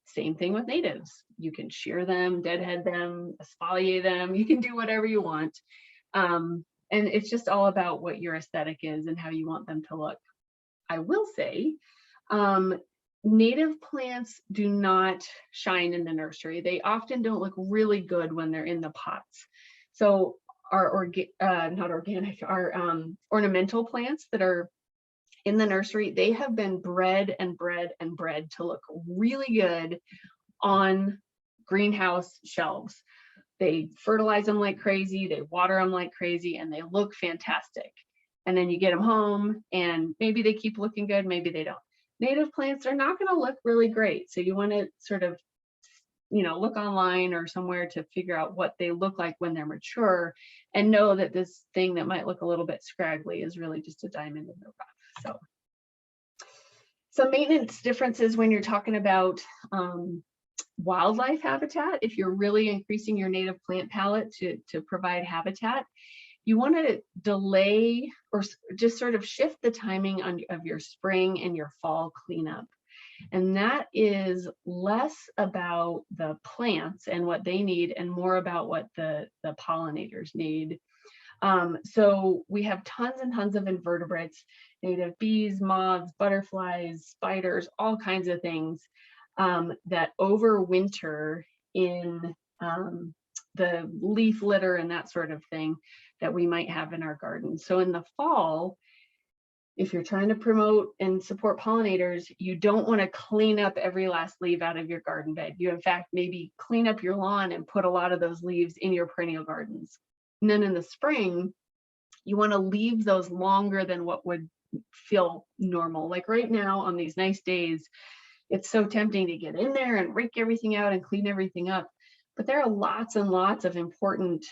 Same thing with natives. You can shear them, deadhead them, exfoliate them. You can do whatever you want. And it's just all about what your aesthetic is and how you want them to look. I will say, native plants do not shine in the nursery. They often don't look really good when they're in the pots. So our ornamental plants that are in the nursery, they have been bred and bred and bred to look really good on greenhouse shelves. They fertilize them like crazy, they water them like crazy, and they look fantastic. And then you get them home and maybe they keep looking good, maybe they don't. Native plants are not going to look really great. So you want to sort of, look online or somewhere to figure out what they look like when they're mature, and know that this thing that might look a little bit scraggly is really just a diamond in the rough. So some maintenance differences when you're talking about wildlife habitat. If you're really increasing your native plant palette to provide habitat, you want to delay or just sort of shift the timing of your spring and your fall cleanup. And that is less about the plants and what they need and more about what the pollinators need. So we have tons and tons of invertebrates, native bees, moths, butterflies, spiders, all kinds of things that overwinter in the leaf litter and that sort of thing that we might have in our garden. So in the fall, if you're trying to promote and support pollinators, you don't want to clean up every last leaf out of your garden bed. You, in fact, maybe clean up your lawn and put a lot of those leaves in your perennial gardens. And then in the spring, you want to leave those longer than what would feel normal. Like right now on these nice days, it's so tempting to get in there and rake everything out and clean everything up. But there are lots and lots of important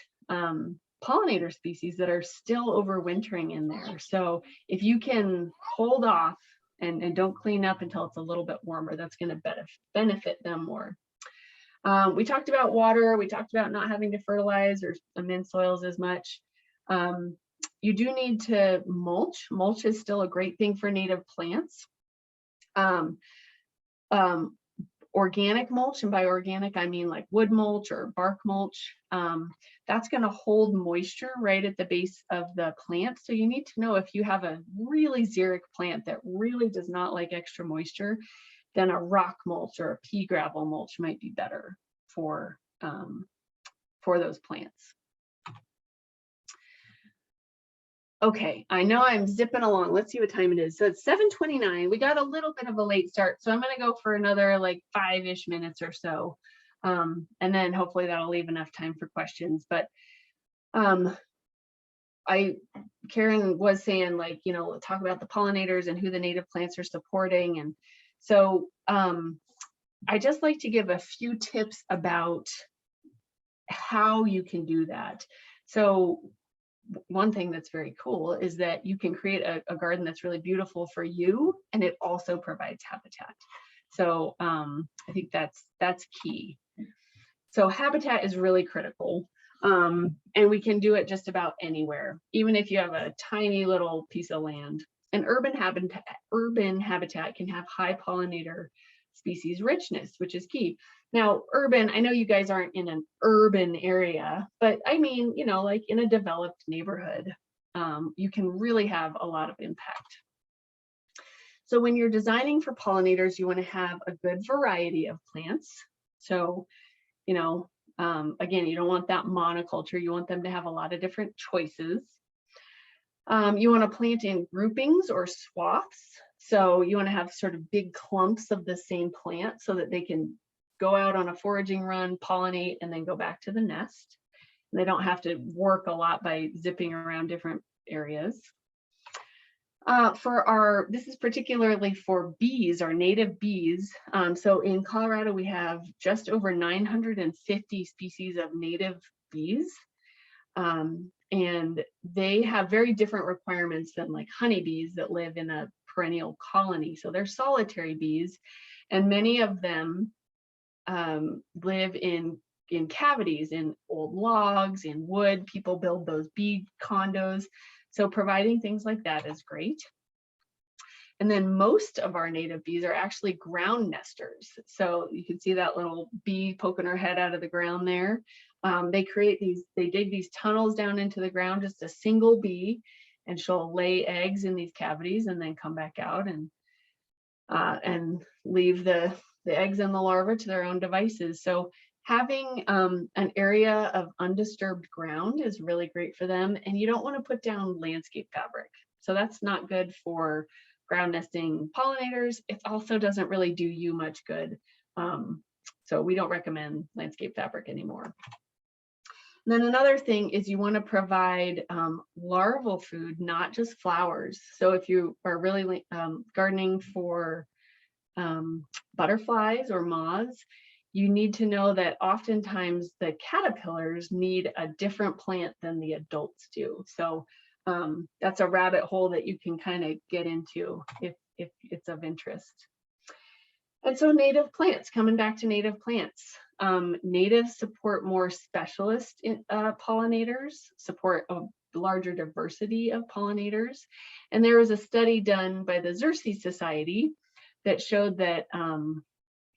pollinator species that are still overwintering in there. So if you can hold off and don't clean up until it's a little bit warmer, that's going to benefit them more. We talked about water. We talked about not having to fertilize or amend soils as much. You do need to mulch. Mulch is still a great thing for native plants. Organic mulch, and by organic I mean like wood mulch or bark mulch, that's going to hold moisture right at the base of the plant. So you need to know if you have a really xeric plant that really does not like extra moisture, then a rock mulch or a pea gravel mulch might be better for those plants. Okay, I know I'm zipping along. Let's see what time it is. So it's 7:29. We got a little bit of a late start, so I'm going to go for another like 5-ish minutes or so. And then hopefully that'll leave enough time for questions. But Karen was saying, like, talk about the pollinators and who the native plants are supporting. And so I just like to give a few tips about how you can do that. So one thing that's very cool is that you can create a garden that's really beautiful for you, and it also provides habitat. So I think that's key. So habitat is really critical, and we can do it just about anywhere, even if you have a tiny little piece of land. And urban habitat can have high pollinator species richness, which is key. Now, urban, I know you guys aren't in an urban area, but I mean, like in a developed neighborhood, you can really have a lot of impact. So when you're designing for pollinators, you want to have a good variety of plants. So, again, you don't want that monoculture. You want them to have a lot of different choices. You want to plant in groupings or swaths. So you want to have sort of big clumps of the same plant so that they can go out on a foraging run, pollinate, and then go back to the nest. And they don't have to work a lot by zipping around different areas. This is particularly for bees, our native bees. So in Colorado, we have just over 950 species of native bees. And they have very different requirements than like honeybees that live in a perennial colony. So they're solitary bees, and many of them live in cavities, in old logs, in wood. People build those bee condos. So providing things like that is great. And then most of our native bees are actually ground nesters. So you can see that little bee poking her head out of the ground there. they dig these tunnels down into the ground, just a single bee, and she'll lay eggs in these cavities and then come back out and leave the eggs and the larvae to their own devices. So having an area of undisturbed ground is really great for them. And you don't want to put down landscape fabric. So that's not good for ground nesting pollinators. It also doesn't really do you much good. So we don't recommend landscape fabric anymore. And then another thing is you want to provide larval food, not just flowers. So if you are really gardening for butterflies or moths, you need to know that oftentimes the caterpillars need a different plant than the adults do. So that's a rabbit hole that you can kind of get into if it's of interest. And so native plants, coming back to native plants. Natives support more specialist pollinators, support a larger diversity of pollinators. And there was a study done by the Xerces Society that showed that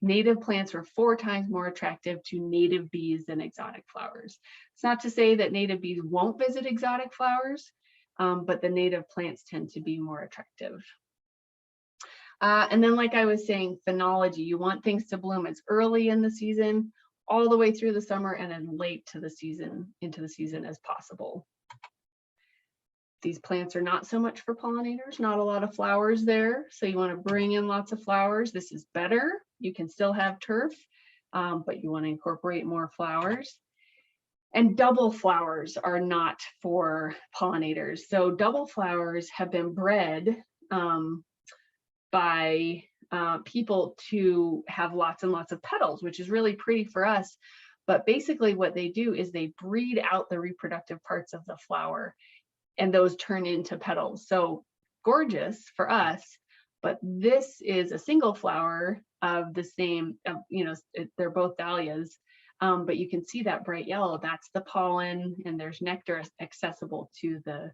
native plants were 4 times more attractive to native bees than exotic flowers. It's not to say that native bees won't visit exotic flowers, but the native plants tend to be more attractive. And then, like I was saying, phenology, you want things to bloom as early in the season, all the way through the summer, and then late to the season, into the season as possible. These plants are not so much for pollinators, not a lot of flowers there. So you want to bring in lots of flowers. This is better. You can still have turf, but you want to incorporate more flowers. And double flowers are not for pollinators. So double flowers have been bred by people to have lots and lots of petals, which is really pretty for us. But basically what they do is they breed out the reproductive parts of the flower, and those turn into petals. So gorgeous for us, but this is a single flower of the same, they're both dahlias, but you can see that bright yellow, that's the pollen, and there's nectar accessible to the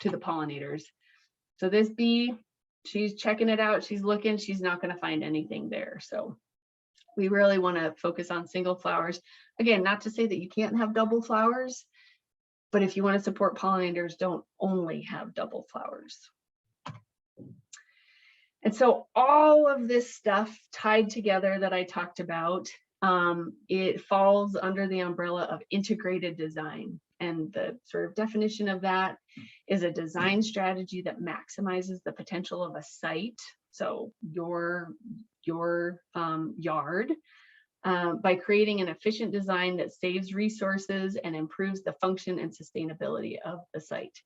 pollinators. So this bee, she's checking it out, she's looking, she's not going to find anything there. So we really want to focus on single flowers. Again, not to say that you can't have double flowers, but if you want to support pollinators, don't only have double flowers. And so all of this stuff tied together that I talked about, it falls under the umbrella of integrated design. And the sort of definition of that is a design strategy that maximizes the potential of a site, so your yard, by creating an efficient design that saves resources and improves the function and sustainability of the site.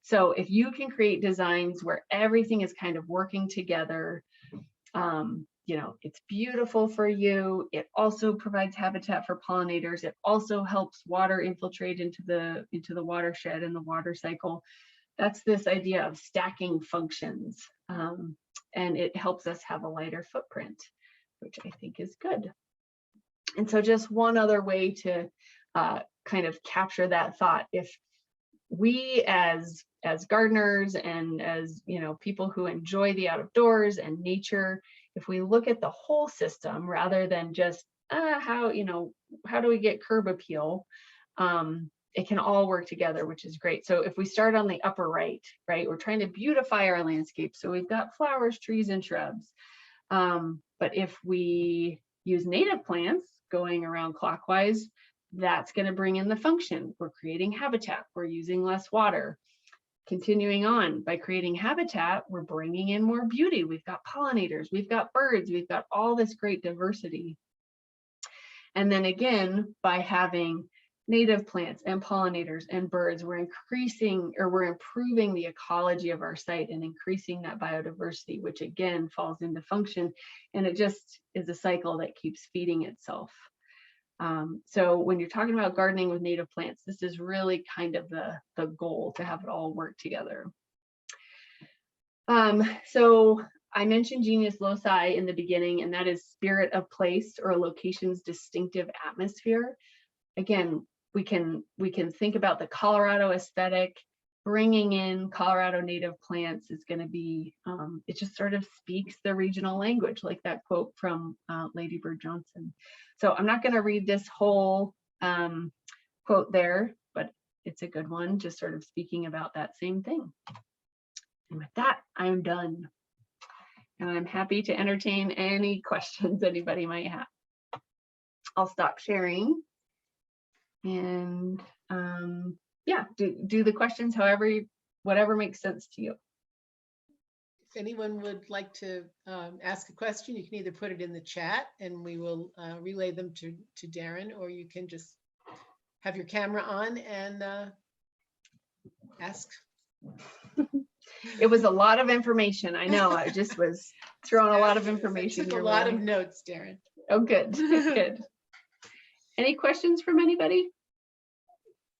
So if you can create designs where everything is kind of working together, it's beautiful for you. It also provides habitat for pollinators. It also helps water infiltrate into the watershed and the water cycle. That's this idea of stacking functions, and it helps us have a lighter footprint, which I think is good. And so just one other way to kind of capture that thought, if we as gardeners and as people who enjoy the outdoors and nature, if we look at the whole system rather than just how do we get curb appeal, it can all work together, which is great. So if we start on the upper right, we're trying to beautify our landscape. So we've got flowers, trees, and shrubs. But if we use native plants going around clockwise, that's going to bring in the function. We're creating habitat. We're using less water. Continuing on, by creating habitat, we're bringing in more beauty. We've got pollinators, we've got birds, we've got all this great diversity. And then again, by having native plants and pollinators and birds, we're improving the ecology of our site and increasing that biodiversity, which again falls into function, and it just is a cycle that keeps feeding itself. So when you're talking about gardening with native plants, this is really kind of the goal, to have it all work together. So I mentioned genius loci in the beginning, and that is spirit of place or a location's distinctive atmosphere. Again, we can think about the Colorado aesthetic. Bringing in Colorado native plants is going to be, it just sort of speaks the regional language, like that quote from Lady Bird Johnson. So I'm not going to read this whole quote there, but it's a good one, just sort of speaking about that same thing. And with that, I'm done. And I'm happy to entertain any questions anybody might have. I'll stop sharing. And yeah, do the questions however, whatever makes sense to you. If anyone would like to ask a question, you can either put it in the chat and we will relay them to Deryn, or you can just have your camera on and ask. It was a lot of information. I know. I just was throwing a lot of information. I took a lot of notes, Deryn. Oh, good. Good. Any questions from anybody?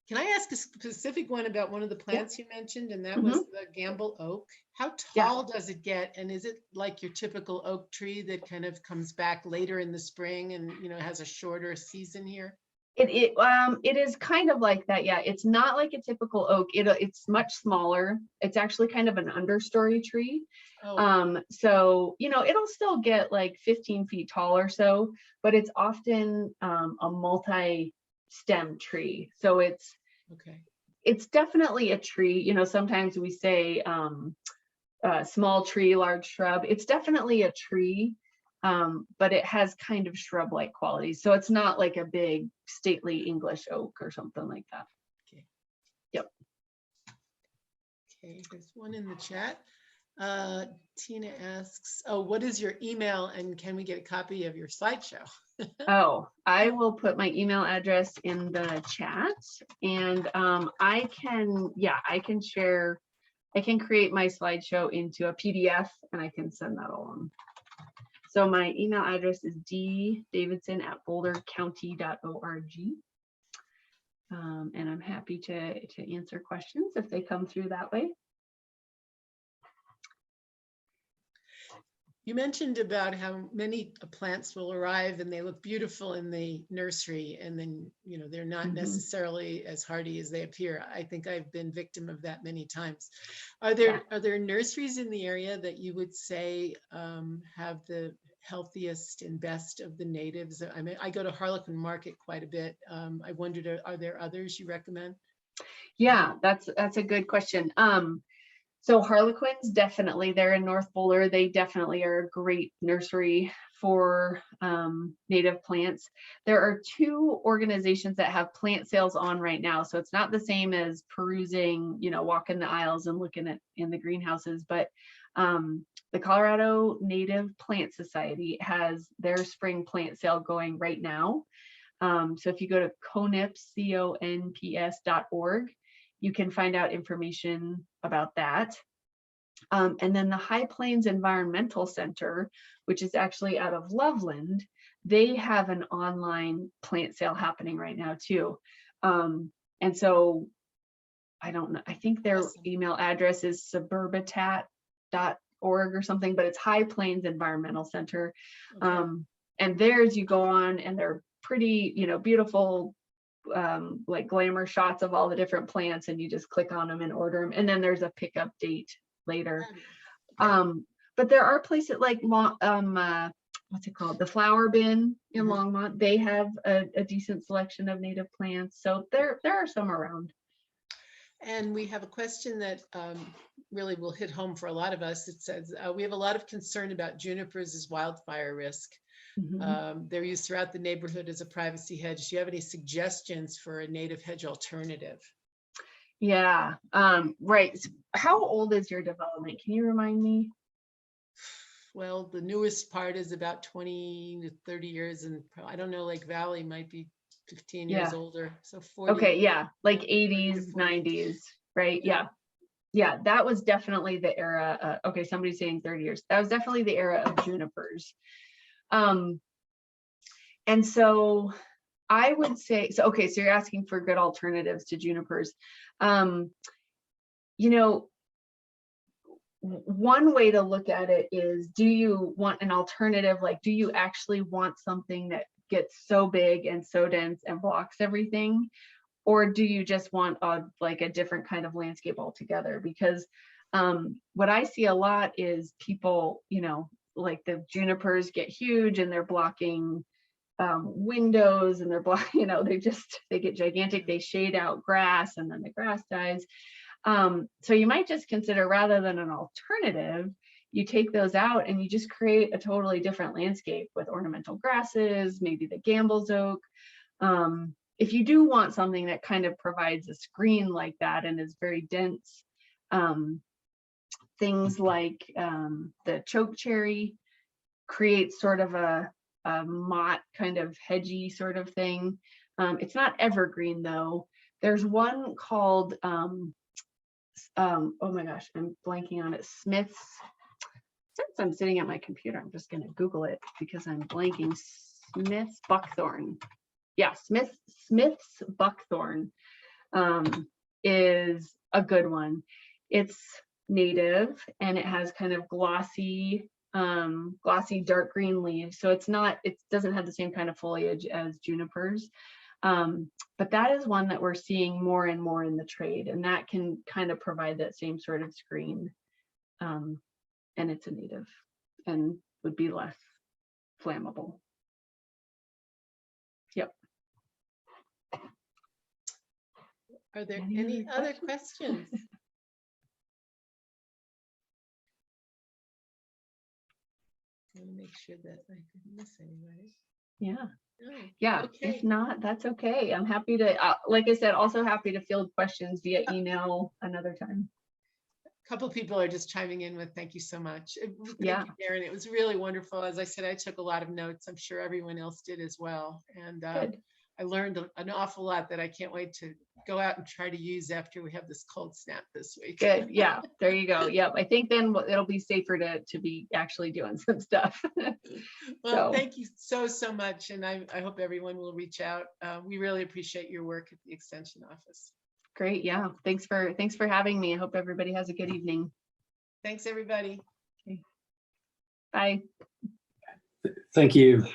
Can I ask a specific one about one of the plants you mentioned, and that was the Gamble oak? How tall does it get, and is it like your typical oak tree that kind of comes back later in the spring and has a shorter season here? It is kind of like that. Yeah, it's not like a typical oak. It's much smaller. It's actually kind of an understory tree. Oh. So it'll still get like 15 feet tall or so, but it's often a multi-stem tree. So it's definitely a tree. Sometimes we say small tree, large shrub. It's definitely a tree. But it has kind of shrub-like qualities. So it's not like a big stately English oak or something like that. Okay. Yep. Okay, there's one in the chat. Tina asks, oh, what is your email and can we get a copy of your slideshow? Oh, I will put my email address in the chat, and I can share, I can create my slideshow into a PDF and I can send that along. So my email address is ddavidson@bouldercounty.org. And I'm happy to answer questions if they come through that way. You mentioned about how many plants will arrive and they look beautiful in the nursery, and then they're not necessarily as hardy as they appear. I think I've been victim of that many times. Are there nurseries in the area that you would say have the healthiest and best of the natives? I mean, I go to Harlequin Market quite a bit. I wondered, are there others you recommend? Yeah, that's a good question. So Harlequins, definitely, they're in North Boulder. They definitely are a great nursery for native plants. There are two organizations that have plant sales on right now. So it's not the same as perusing, walking the aisles and looking in the greenhouses, but the Colorado Native Plant Society has their spring plant sale going right now. So if you go to conps.org, you can find out information about that. And then the High Plains Environmental Center, which is actually out of Loveland, they have an online plant sale happening right now too. And so I don't know, I think their email address is suburbitat.org or something, but it's High Plains Environmental Center. Okay. And theirs, you go on and they're pretty, beautiful, like glamour shots of all the different plants, and you just click on them and order them. And then there's a pickup date later. But there are places like what's it called? The Flower Bin in Longmont. They have a decent selection of native plants. So there are some around. And we have a question that really will hit home for a lot of us. It says, we have a lot of concern about junipers as wildfire risk. They're used throughout the neighborhood as a privacy hedge. Do you have any suggestions for a native hedge alternative? Yeah, right. So how old is your development? Can you remind me? Well, the newest part is about 20 to 30 years, and I don't know, Lake Valley might be 15 years older. So 40. Okay, yeah, like 80s, 90s, right? Yeah. That was definitely the era. Okay, somebody's saying 30 years. That was definitely the era of junipers. And so I would say, so you're asking for good alternatives to junipers. One way to look at it is, do you want an alternative? Like, do you actually want something that gets so big and so dense and blocks everything? Or do you just want a different kind of landscape altogether? Because what I see a lot is people, like the junipers get huge and they're blocking windows and they're block, you know, they get gigantic, they shade out grass and then the grass dies. So you might just consider, rather than an alternative, you take those out and you just create a totally different landscape with ornamental grasses, maybe the Gambel's oak. If you do want something that kind of provides a screen like that and is very dense, things like the chokecherry creates sort of a motte kind of hedgy sort of thing. It's not evergreen though. There's one called, oh my gosh, I'm blanking on it, Smith's. Since I'm sitting at my computer, I'm just gonna Google it because I'm blanking. Smith's buckthorn. Yeah, Smith's buckthorn is a good one. It's native and it has kind of glossy dark green leaves. So it doesn't have the same kind of foliage as junipers. But that is one that we're seeing more and more in the trade, and that can kind of provide that same sort of screen. And it's a native and would be less flammable. Yep. Are there any other questions? I want to make sure that I didn't miss anybody. Yeah. Oh, Yeah. okay. If not, that's okay. I'm happy to, like I said, also happy to field questions via email another time. A couple people are just chiming in with thank you so much. Thank Yeah. you, Deryn. It was really wonderful. As I said, I took a lot of notes. I'm sure everyone else did as well. And Good. I learned an awful lot that I can't wait to go out and try to use after we have this cold snap this week. Good. Yeah, there you go. Yep. I think then it'll be safer to be actually doing some stuff. Well, thank you so much. And I hope everyone will reach out. We really appreciate your work at the Extension Office. Great. Yeah. Thanks for having me. I hope everybody has a good evening. Thanks, everybody. Okay. Bye. Thank you.